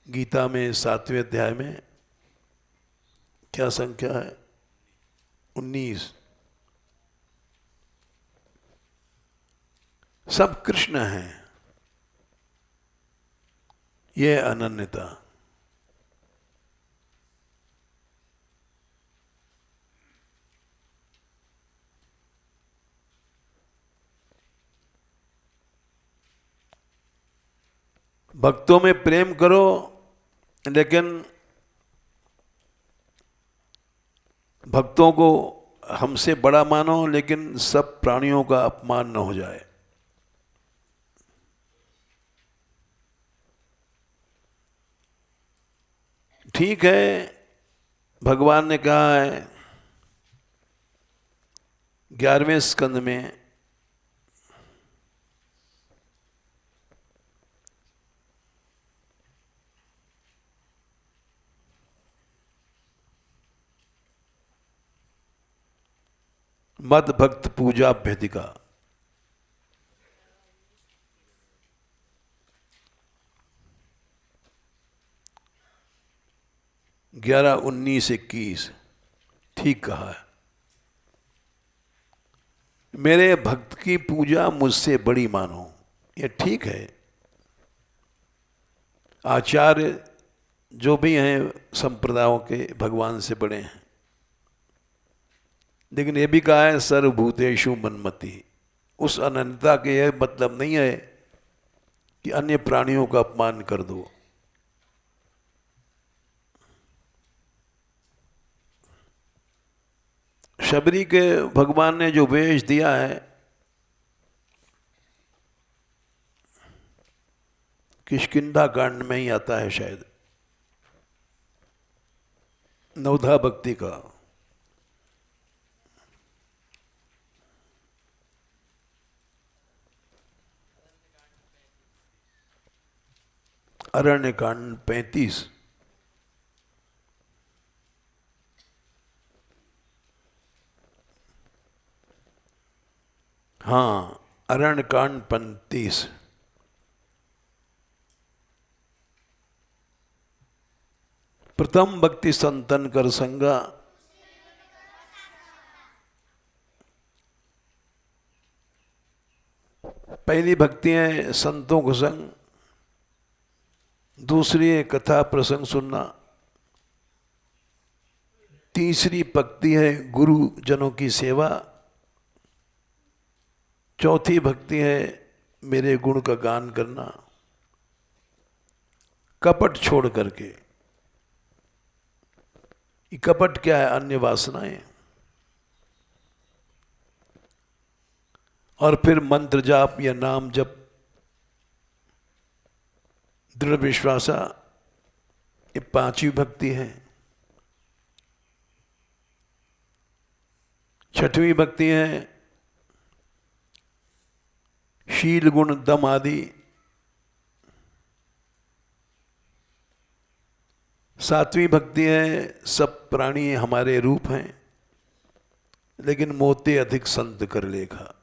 गीता में 7वें अध्याय में। क्या संख्या है? 19। सब कृष्ण हैं। यह अनन्यता। भक्तों में प्रेम करो, लेकिन भक्तों को हमसे बड़ा मानो, लेकिन सब प्राणियों का अपमान न हो जाए। ठीक है, भगवान ने कहा है 11वें स्कंद में, मद भक्त पूजा भेदिका। 11, 19, 21 ठीक कहा है। मेरे भक्त की पूजा मुझसे बड़ी मानो, ये ठीक है। आचार्य जो भी हैं संप्रदायों के भगवान से बड़े हैं, लेकिन ये भी कहा है सर्वभूतेषु मन्मति। उस अनंतता के यह मतलब नहीं है कि अन्य प्राणियों का अपमान कर दो। शबरी के भगवान ने जो वेश दिया है, किष्किंधा कांड में ही आता है शायद, नवधा भक्ति का। अरण्य कांड 35। हाँ, अरण्य कांड 35। प्रथम भक्ति संतन कर संगा, पहली भक्ति है संतों को संग, दूसरी है कथा प्रसंग सुनना, तीसरी भक्ति है गुरु जनों की सेवा, चौथी भक्ति है मेरे गुण का गान करना, कपट छोड़ करके। ये कपट क्या है? अन्य वासनाएं। और फिर मंत्र जाप या नाम जप, दृढ़ विश्वासा, ये पांचवी भक्ति है। छठवीं भक्ति है शील गुण दम आदि। सातवीं भक्ति है सब प्राणी हमारे रूप हैं, लेकिन मोते अधिक संत कर लेखा।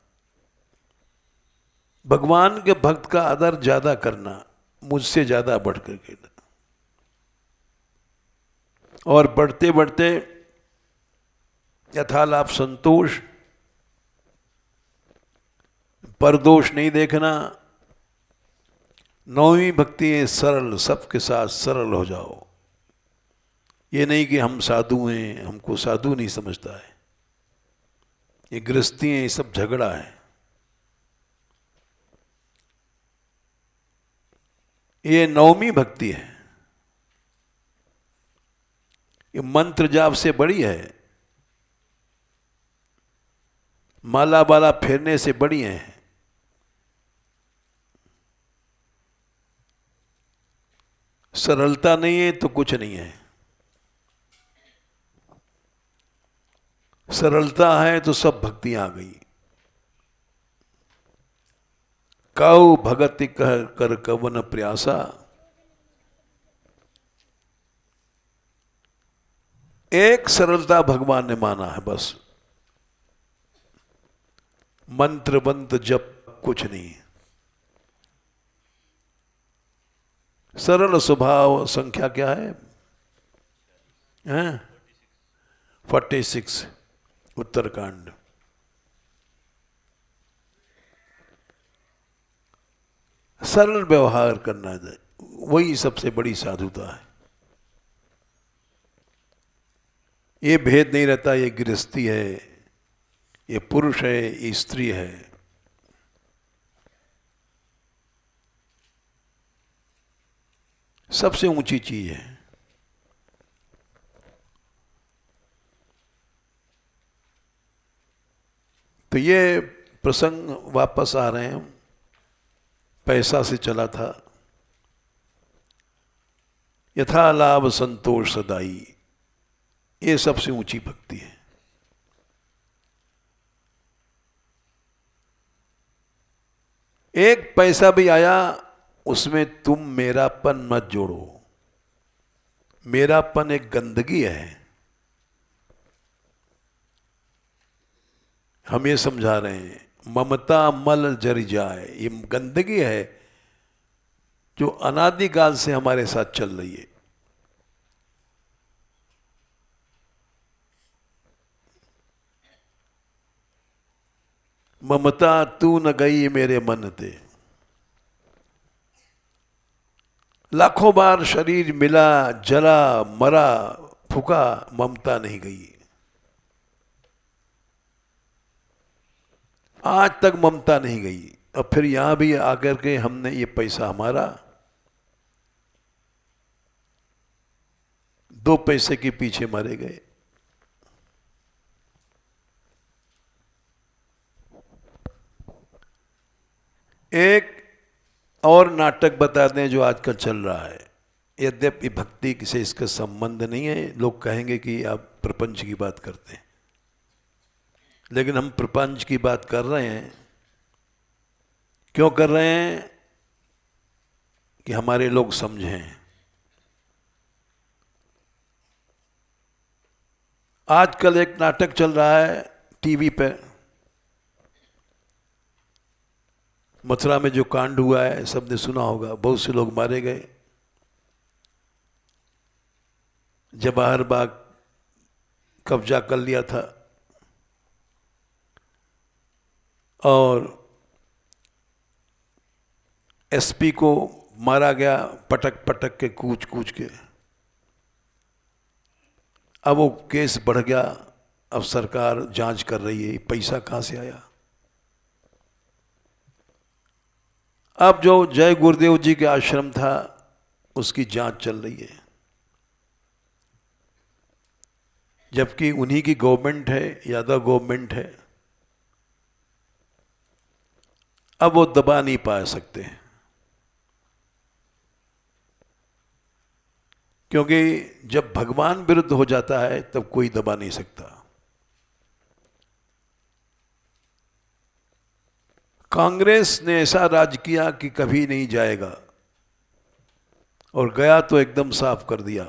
भगवान के भक्त का आदर ज्यादा करना, मुझसे ज्यादा बढ़ करके। और बढ़ते बढ़ते यथालाप संतोष, परदोष नहीं देखना। नौवीं भक्ति है सरल, सबके साथ सरल हो जाओ। ये नहीं कि हम साधु हैं, हमको साधु नहीं समझता है, ये गृहस्थी है, ये सब झगड़ा है। ये नौवीं भक्ति है, ये मंत्र जाप से बड़ी है, माला बाला फेरने से बड़ी है। सरलता नहीं है तो कुछ नहीं है, सरलता है तो सब भक्तियां आ गई। कौ भगति कह कर कवन प्रयासा, एक सरलता भगवान ने माना है बस। मंत्र बंत्र जप कुछ नहीं। सरल स्वभाव संख्या क्या है? 46 उत्तरकांड। सरल व्यवहार करना है, वही सबसे बड़ी साधुता है। ये भेद नहीं रहता ये गृहस्थी है, ये पुरुष है, ये स्त्री है। सबसे ऊंची चीज है। तो ये प्रसंग वापस आ रहे हैं, पैसा से चला था। यथा लाभ संतोष सदाई, ये सबसे ऊंची भक्ति है। एक पैसा भी आया उसमें तुम मेरापन मत जोड़ो। मेरापन एक गंदगी है, हम ये समझा रहे हैं। ममता मल जर जाए, ये गंदगी है जो अनादिकाल से हमारे साथ चल रही है। ममता तू न गई मेरे मन ते, लाखों बार शरीर मिला, जला, मरा, फूका, ममता नहीं गई। आज तक ममता नहीं गई। और फिर यहां भी आकर के हमने ये पैसा हमारा, 2 पैसे के पीछे मारे गए। एक और नाटक बता दें जो आजकल चल रहा है। यद्यपि भक्ति से इसका संबंध नहीं है, लोग कहेंगे कि आप प्रपंच की बात करते हैं, लेकिन हम प्रपंच की बात कर रहे हैं। क्यों कर रहे हैं? कि हमारे लोग समझें। आजकल एक नाटक चल रहा है टीवी पे, मथुरा में जो कांड हुआ है सबने सुना होगा। बहुत से लोग मारे गए, जवाहर बाग कब्जा कर लिया था, और एसपी को मारा गया पटक पटक के, कूच कूच के। अब वो केस बढ़ गया, अब सरकार जांच कर रही है पैसा कहां से आया। अब जो जय गुरुदेव जी के आश्रम था उसकी जांच चल रही है। जबकि उन्हीं की गवर्नमेंट है, यादव गवर्नमेंट है। अब वो दबा नहीं पा सकते, क्योंकि जब भगवान विरुद्ध हो जाता है तब कोई दबा नहीं सकता। कांग्रेस ने ऐसा राज किया कि कभी नहीं जाएगा, और गया तो एकदम साफ कर दिया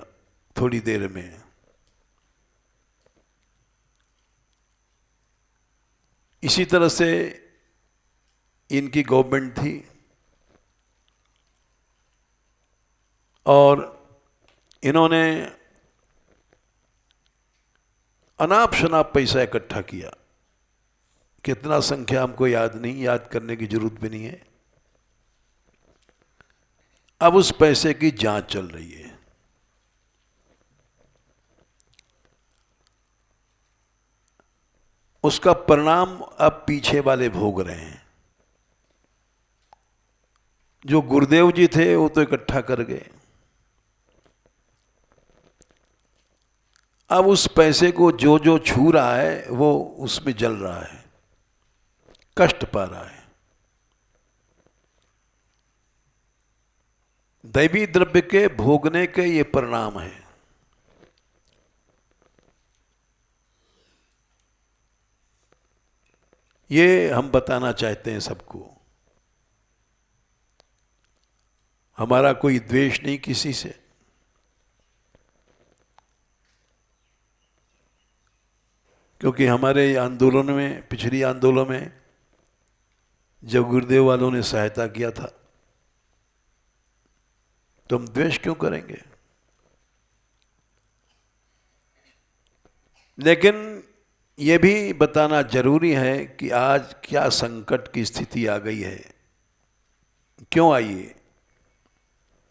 थोड़ी देर में। इसी तरह से इनकी गवर्नमेंट थी, और इन्होंने अनाप शनाप पैसा इकट्ठा किया। कितना संख्या हमको याद नहीं, याद करने की जरूरत भी नहीं है। अब उस पैसे की जांच चल रही है। उसका परिणाम अब पीछे वाले भोग रहे हैं। जो गुरुदेव जी थे वो तो इकट्ठा कर गए, अब उस पैसे को जो जो छू रहा है वो उसमें जल रहा है, कष्ट पा रहा है। दैवी द्रव्य के भोगने के ये परिणाम है। ये हम बताना चाहते हैं सबको। हमारा कोई द्वेष नहीं किसी से, क्योंकि हमारे आंदोलन में, पिछली आंदोलन में जब गुरुदेव वालों ने सहायता किया था, तो हम द्वेष क्यों करेंगे? लेकिन यह भी बताना जरूरी है कि आज क्या संकट की स्थिति आ गई है। क्यों आई है?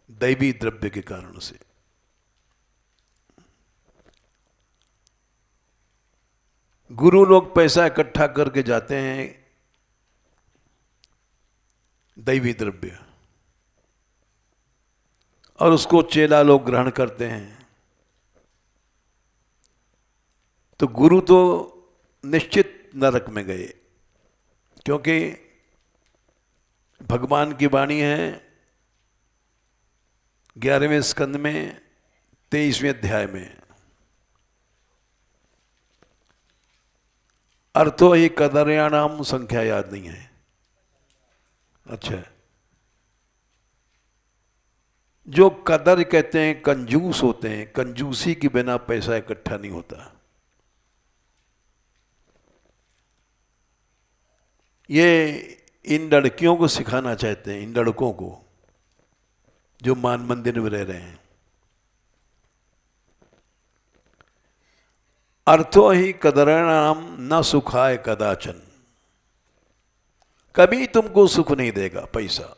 दैवी द्रव्य के कारण से। गुरु लोग पैसा इकट्ठा करके जाते हैं, दैवी द्रव्य, और उसको चेला लोग ग्रहण करते हैं। तो गुरु तो निश्चित नरक में गए, क्योंकि भगवान की वाणी है 11वें स्कंद में 23वें अध्याय में, अर्थो ही कदर्याणाम, संख्या याद नहीं है। अच्छा, जो कदर कहते हैं कंजूस होते हैं, कंजूसी के बिना पैसा इकट्ठा नहीं होता। ये इन लड़कियों को सिखाना चाहते हैं, इन लड़कों को जो मान मंदिर में रह रहे हैं। अर्थो ही कदराणाम न सुखाय कदाचन, कभी तुमको सुख नहीं देगा पैसा।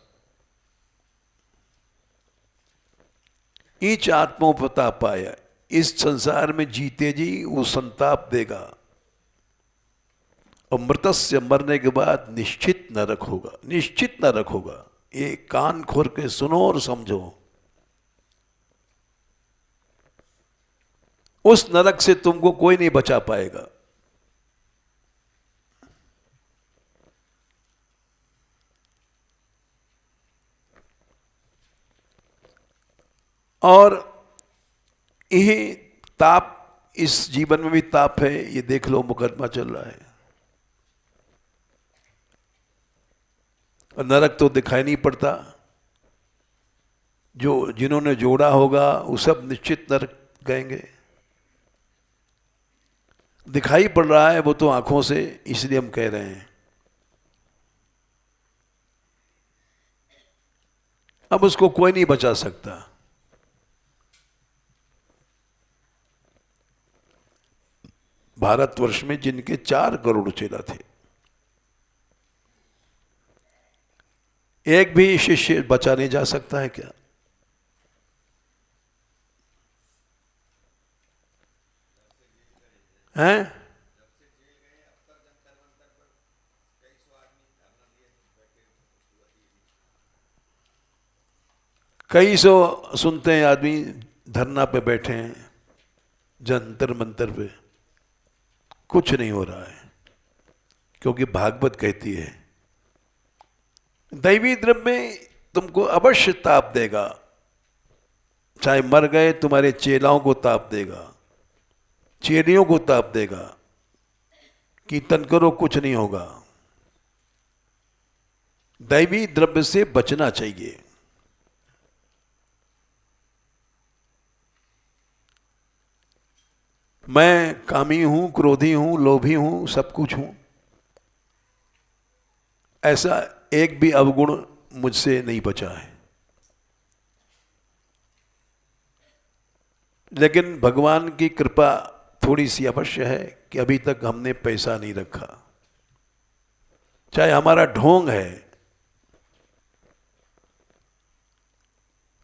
ईच आत्मोपतापाय, इस संसार में जीते जी वो संताप देगा, और मृतस्य, मरने के बाद निश्चित नरक होगा। निश्चित नरक होगा, ये कान खोल के सुनो और समझो। उस नरक से तुमको कोई नहीं बचा पाएगा। और यही ताप, इस जीवन में भी ताप है। ये देख लो, मुकदमा चल रहा है, और नरक तो दिखाई नहीं पड़ता। जो जिन्होंने जोड़ा होगा वो सब निश्चित नरक गएंगे। दिखाई पड़ रहा है वो तो आंखों से, इसलिए हम कह रहे हैं। अब उसको कोई नहीं बचा सकता। भारतवर्ष में जिनके 4 करोड़ चेला थे, एक भी शिष्य बचा नहीं जा सकता है क्या? हैं? कई सौ सुनते हैं आदमी धरना पे बैठे हैं, जंतर मंतर पे। कुछ नहीं हो रहा है, क्योंकि भागवत कहती है दैवी द्रव्य तुमको अवश्य ताप देगा, चाहे मर गए तुम्हारे चेलाओं को ताप देगा, चेलियों को ताप देगा। कीर्तन करो कुछ नहीं होगा। दैवी द्रव्य से बचना चाहिए। मैं कामी हूं, क्रोधी हूं, लोभी हूं, सब कुछ हूं, ऐसा एक भी अवगुण मुझसे नहीं बचा है। लेकिन भगवान की कृपा थोड़ी सी अवश्य है कि अभी तक हमने पैसा नहीं रखा। चाहे हमारा ढोंग है,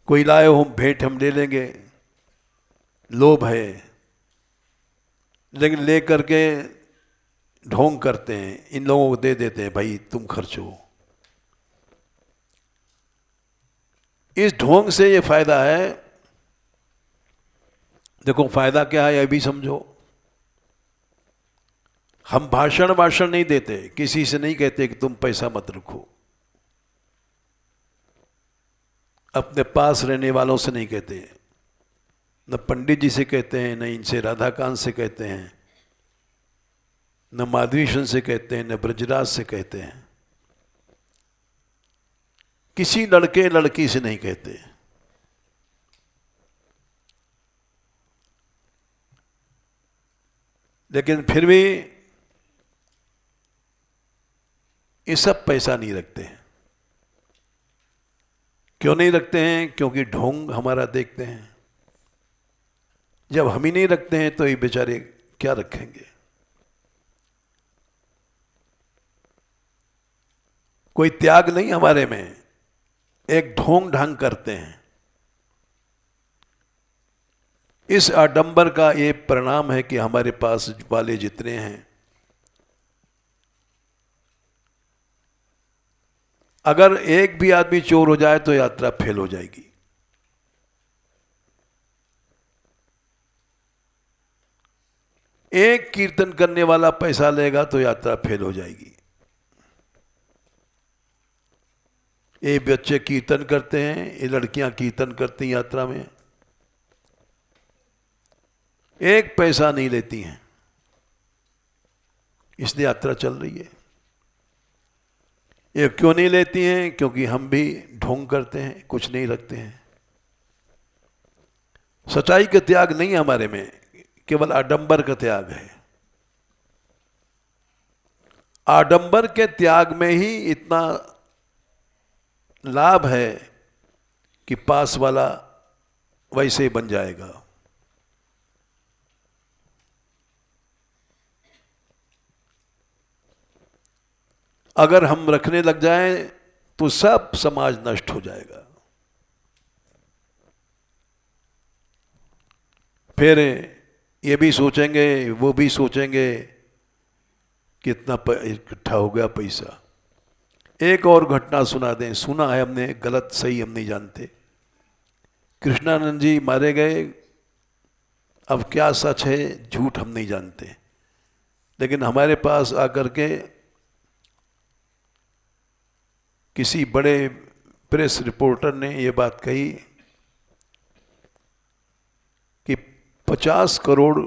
कोई लाए हो भेंट हम ले लेंगे, लोभ है, लेकिन ले करके ढोंग करते हैं, इन लोगों को दे देते हैं, भाई तुम खर्चो। इस ढोंग से ये फायदा है। देखो फायदा क्या है, यह भी समझो। हम भाषण नहीं देते, किसी से नहीं कहते कि तुम पैसा मत रखो। अपने पास रहने वालों से नहीं कहते, न पंडित जी से कहते हैं, न इनसे राधाकांत से कहते हैं, न माधवीशन से कहते हैं, न ब्रजराज से कहते हैं, किसी लड़के लड़की से नहीं कहते। लेकिन फिर भी ये सब पैसा नहीं रखते हैं। क्यों नहीं रखते हैं? क्योंकि ढोंग हमारा देखते हैं। जब हम ही नहीं रखते हैं तो ये बेचारे क्या रखेंगे? कोई त्याग नहीं हमारे में, एक ढोंग ढांग करते हैं। इस आडंबर का ये परिणाम है कि हमारे पास वाले जितने हैं, अगर एक भी आदमी चोर हो जाए तो यात्रा फेल हो जाएगी। एक कीर्तन करने वाला पैसा लेगा तो यात्रा फेल हो जाएगी। ये बच्चे कीर्तन करते हैं, ये लड़कियां कीर्तन करती हैं यात्रा में, एक पैसा नहीं लेती हैं, इसलिए यात्रा चल रही है। ये क्यों नहीं लेती हैं? क्योंकि हम भी ढोंग करते हैं, कुछ नहीं रखते हैं। सच्चाई का त्याग नहीं है हमारे में, केवल आडंबर का त्याग है। आडंबर के त्याग में ही इतना लाभ है कि पास वाला वैसे ही बन जाएगा। अगर हम रखने लग जाएं तो सब समाज नष्ट हो जाएगा। फिर ये भी सोचेंगे, वो भी सोचेंगे कितना इकट्ठा हो गया पैसा। एक और घटना सुना दें, सुना है हमने, गलत सही हम नहीं जानते। कृष्णानंद जी मारे गए, अब क्या सच है झूठ हम नहीं जानते, लेकिन हमारे पास आकर के किसी बड़े प्रेस रिपोर्टर ने ये बात कही कि 50 करोड़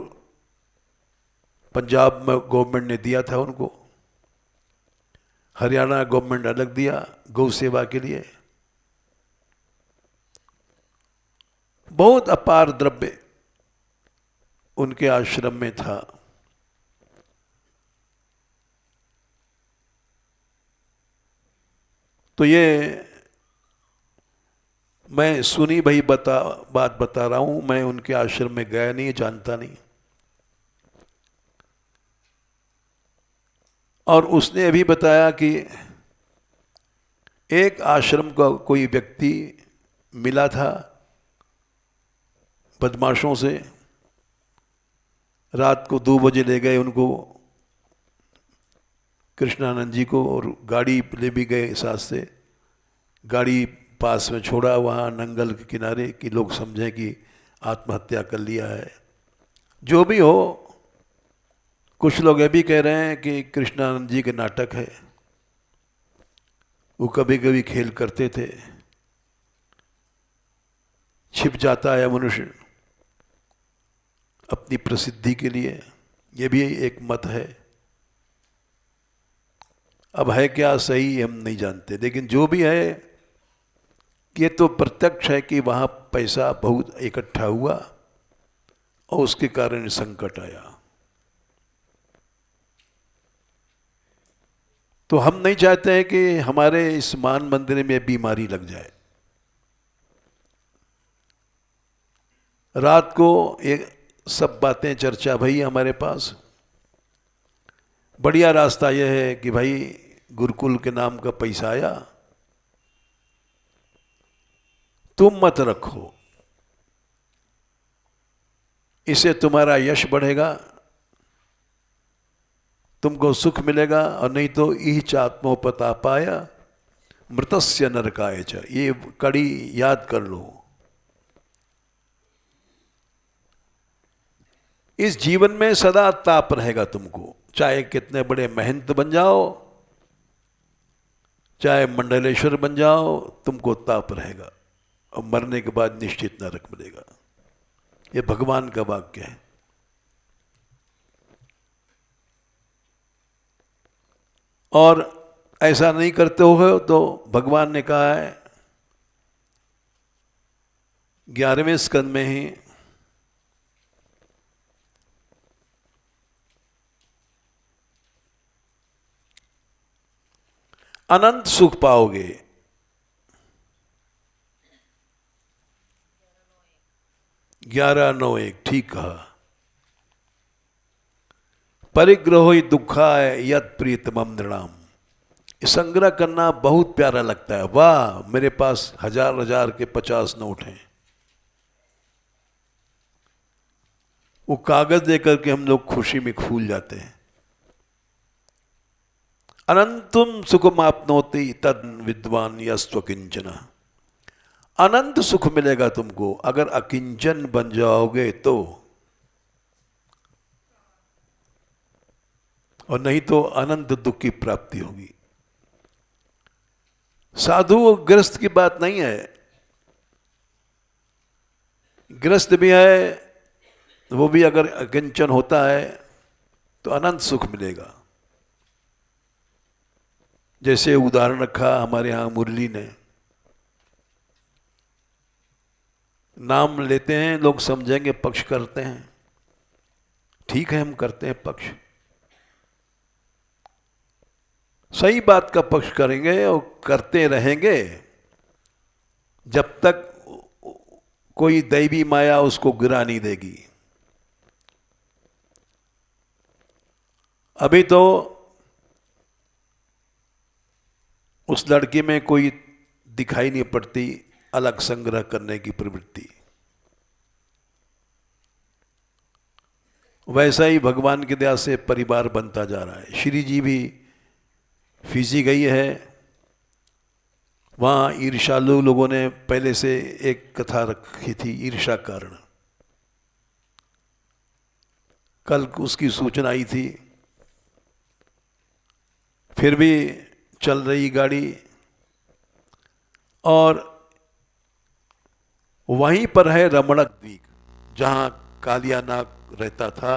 पंजाब में गवर्नमेंट ने दिया था उनको, हरियाणा गवर्नमेंट अलग दिया गौ सेवा के लिए। बहुत अपार द्रव्य उनके आश्रम में था। तो ये मैं सुनी भाई बात बता रहा हूं, मैं उनके आश्रम में गया नहीं, जानता नहीं। और उसने अभी बताया कि एक आश्रम का कोई व्यक्ति मिला था बदमाशों से, रात को 2 बजे ले गए उनको, कृष्णानंद जी को, और गाड़ी ले भी गए साथ से। गाड़ी पास में छोड़ा वहाँ नंगल के किनारे कि लोग समझें कि आत्महत्या कर लिया है। जो भी हो, कुछ लोग ये भी कह रहे हैं कि कृष्णानंद जी के नाटक है, वो कभी कभी खेल करते थे, छिप जाता है मनुष्य अपनी प्रसिद्धि के लिए, ये भी एक मत है। अब है क्या सही हम नहीं जानते, लेकिन जो भी है ये तो प्रत्यक्ष है कि वहाँ पैसा बहुत इकट्ठा हुआ और उसके कारण संकट आया। तो हम नहीं चाहते हैं कि हमारे इस मान मंदिर में बीमारी लग जाए। रात को एक सब बातें चर्चा भई हमारे पास। बढ़िया रास्ता यह है कि भाई गुरुकुल के नाम का पैसा आया, तुम मत रखो, इससे तुम्हारा यश बढ़ेगा, तुमको सुख मिलेगा, और नहीं तो ईच आत्मोपतापाय मृतस्य नरकाय च, ये कड़ी याद कर लो। इस जीवन में सदा ताप रहेगा तुमको, चाहे कितने बड़े महंत बन जाओ, चाहे मंडलेश्वर बन जाओ, तुमको ताप रहेगा, और मरने के बाद निश्चित नरक मिलेगा। ये भगवान का वाक्य है। और ऐसा नहीं करते हो तो भगवान ने कहा है 11वें स्कंद में ही, अनंत सुख पाओगे। 11:9:1 ठीक कहा। परिग्रहो ही दुखाय यत प्रीतमम नृणाम। संग्रह करना बहुत प्यारा लगता है, वाह मेरे पास हजार हजार के 50 नोट हैं, वो कागज देकर के हम लोग खुशी में फूल जाते हैं। अनंतम सुखमाप्नोति तद विद्वान यस्व किंचन। अनंत सुख मिलेगा तुमको अगर अकिंचन बन जाओगे तो, और नहीं तो अनंत दुख की प्राप्ति होगी। साधु गृहस्थ की बात नहीं है, गृहस्थ भी है, वो भी अगर अकिंचन होता है तो अनंत सुख मिलेगा। जैसे उदाहरण रखा हमारे यहां मुरली ने, नाम लेते हैं लोग समझेंगे पक्ष करते हैं, ठीक है हम करते हैं पक्ष, सही बात का पक्ष करेंगे और करते रहेंगे जब तक कोई दैवी माया उसको गिरा नहीं देगी। अभी तो उस लड़की में कोई दिखाई नहीं पड़ती अलग संग्रह करने की प्रवृत्ति। वैसा ही भगवान की दया से परिवार बनता जा रहा है। श्री जी भी फीजी गई है, वहाँ ईर्ष्यालु लोगों ने पहले से एक कथा रखी थी, ईर्ष्या कारण। कल उसकी सूचना आई थी, फिर भी चल रही गाड़ी, और वहीं पर है रमणक द्वीप, जहाँ कालिया नाग रहता था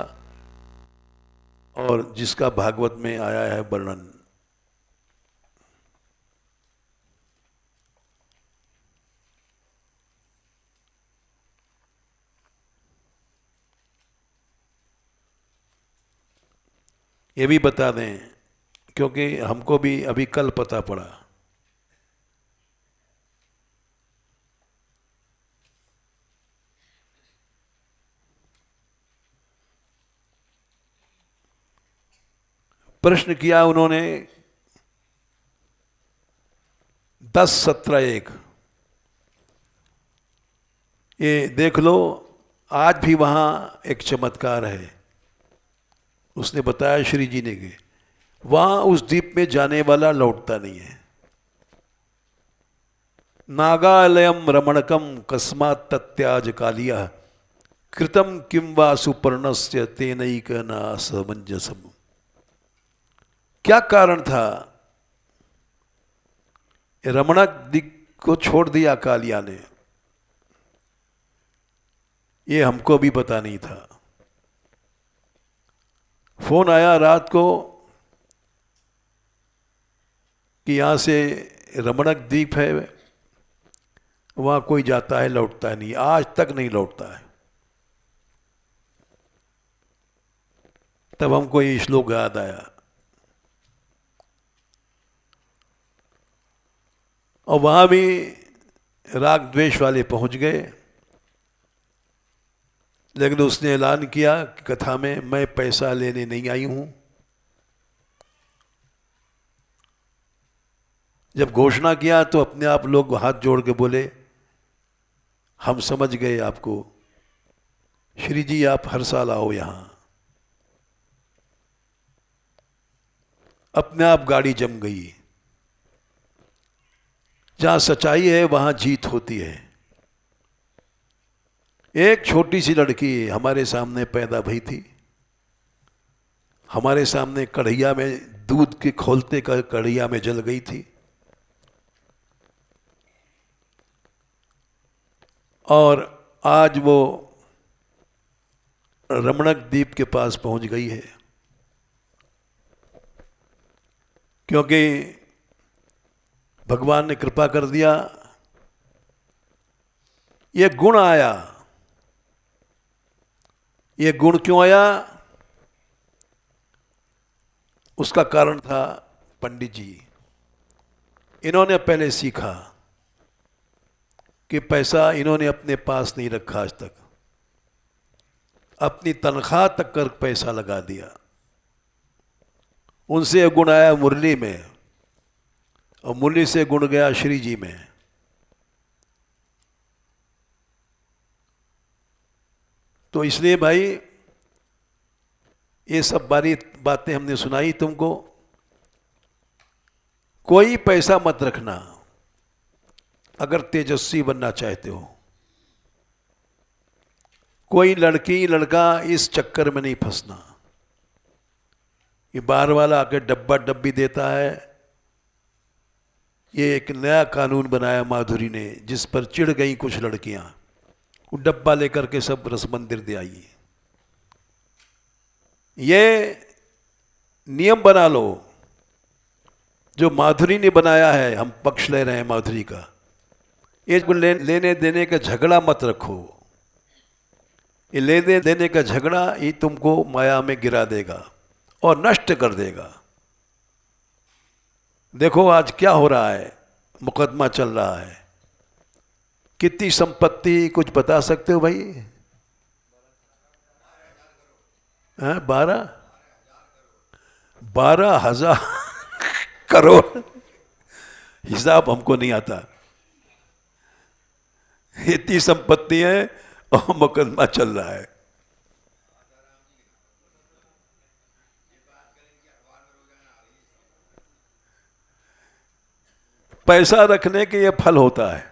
और जिसका भागवत में आया है वर्णन। ये भी बता दें क्योंकि हमको भी अभी कल पता पड़ा। प्रश्न किया उन्होंने 10:17:1, ये देख लो आज भी वहाँ एक चमत्कार है। उसने बताया श्री जी ने कि वहाँ उस द्वीप में जाने वाला लौटता नहीं है। नागालयम रमणकम कस्मात् तत्याज कालिया कृतम किम वा सुपर्णस्य तेनैक न समंजसम। क्या कारण था? रमणक दिक को छोड़ दिया कालिया ने, ये हमको भी पता नहीं था। फोन आया रात को कि यहां से रमणक द्वीप है, वहां कोई जाता है लौटता नहीं, आज तक नहीं लौटता है। तब हमको ये श्लोक याद आया। और वहां भी राग द्वेष वाले पहुंच गए, लेकिन उसने ऐलान किया कि कथा में, मैं पैसा लेने नहीं आई हूं। जब घोषणा किया तो अपने आप लोग हाथ जोड़ के बोले, हम समझ गए आपको, श्री जी आप हर साल आओ यहां। अपने आप गाड़ी जम गई। जहां सच्चाई है वहां जीत होती है। एक छोटी सी लड़की हमारे सामने पैदा भई थी, हमारे सामने कढ़ैया में दूध के खोलते का कढ़ैया में जल गई थी, और आज वो रमणक द्वीप के पास पहुंच गई है। क्योंकि भगवान ने कृपा कर दिया, ये गुण आया। ये गुण क्यों आया? उसका कारण था पंडित जी। इन्होंने पहले सीखा कि पैसा इन्होंने अपने पास नहीं रखा आज तक, अपनी तनख्वाह तक कर पैसा लगा दिया। उनसे ये गुण आया मुरली में, और मुरली से गुण गया श्री जी में। तो इसलिए भाई ये सब बारी बातें हमने सुनाई तुमको। कोई पैसा मत रखना अगर तेजस्वी बनना चाहते हो। कोई लड़की लड़का इस चक्कर में नहीं फंसना। ये बाहर वाला आके डब्बा डब्बी देता है। ये एक नया कानून बनाया माधुरी ने, जिस पर चिढ़ गई कुछ लड़कियां। वो डब्बा लेकर के सब रस मंदिर दे आई। ये नियम बना लो जो माधुरी ने बनाया है, हम पक्ष ले रहे हैं माधुरी का। ये लेने देने का झगड़ा मत रखो। ये लेने देने का झगड़ा ये तुमको माया में गिरा देगा और नष्ट कर देगा। देखो आज क्या हो रहा है, मुकदमा चल रहा है। कितनी संपत्ति कुछ बता सकते हो भाई? हाँ, 12,000 करोड़। हिसाब हमको नहीं आता। इतनी संपत्ति है और मुकदमा चल रहा है। पैसा रखने के ये फल होता है।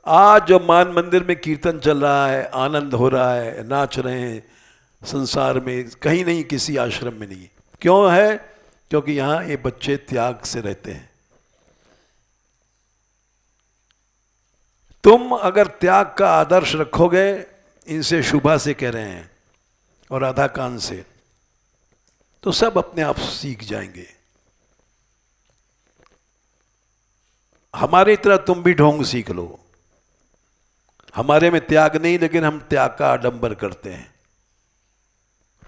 आज जो मान मंदिर में कीर्तन चल रहा है, आनंद हो रहा है, नाच रहे हैं, संसार में कहीं नहीं, किसी आश्रम में नहीं। क्यों है? क्योंकि यहां ये बच्चे त्याग से रहते हैं। तुम अगर त्याग का आदर्श रखोगे, इनसे शुभा से कह रहे हैं और राधा कान से, तो सब अपने आप सीख जाएंगे। हमारी तरह तुम भी ढोंग सीख लो। हमारे में त्याग नहीं, लेकिन हम त्याग का आडंबर करते हैं।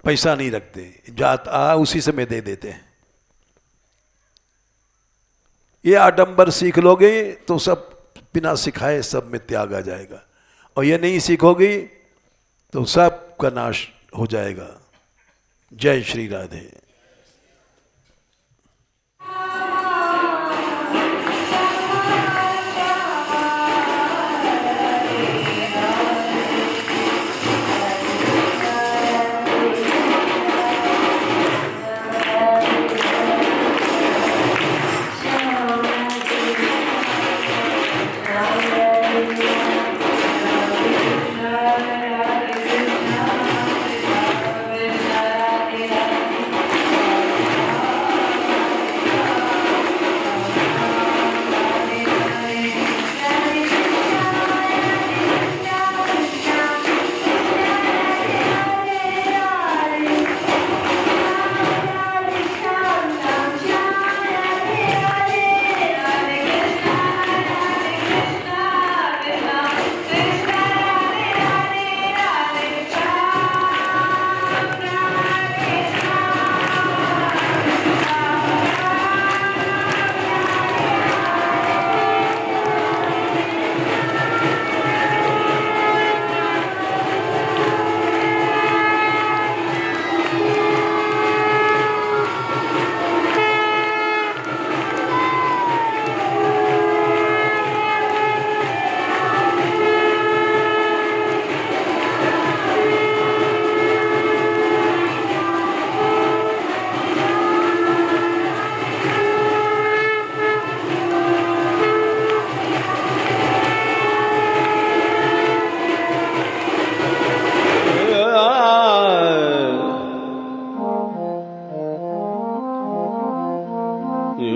पैसा नहीं रखते, जात उसी समय दे देते हैं। ये आडंबर सीख लोगे तो सब बिना सिखाए सब में त्याग आ जाएगा, और ये नहीं सीखोगे तो सब का नाश हो जाएगा। जय श्री राधे। ये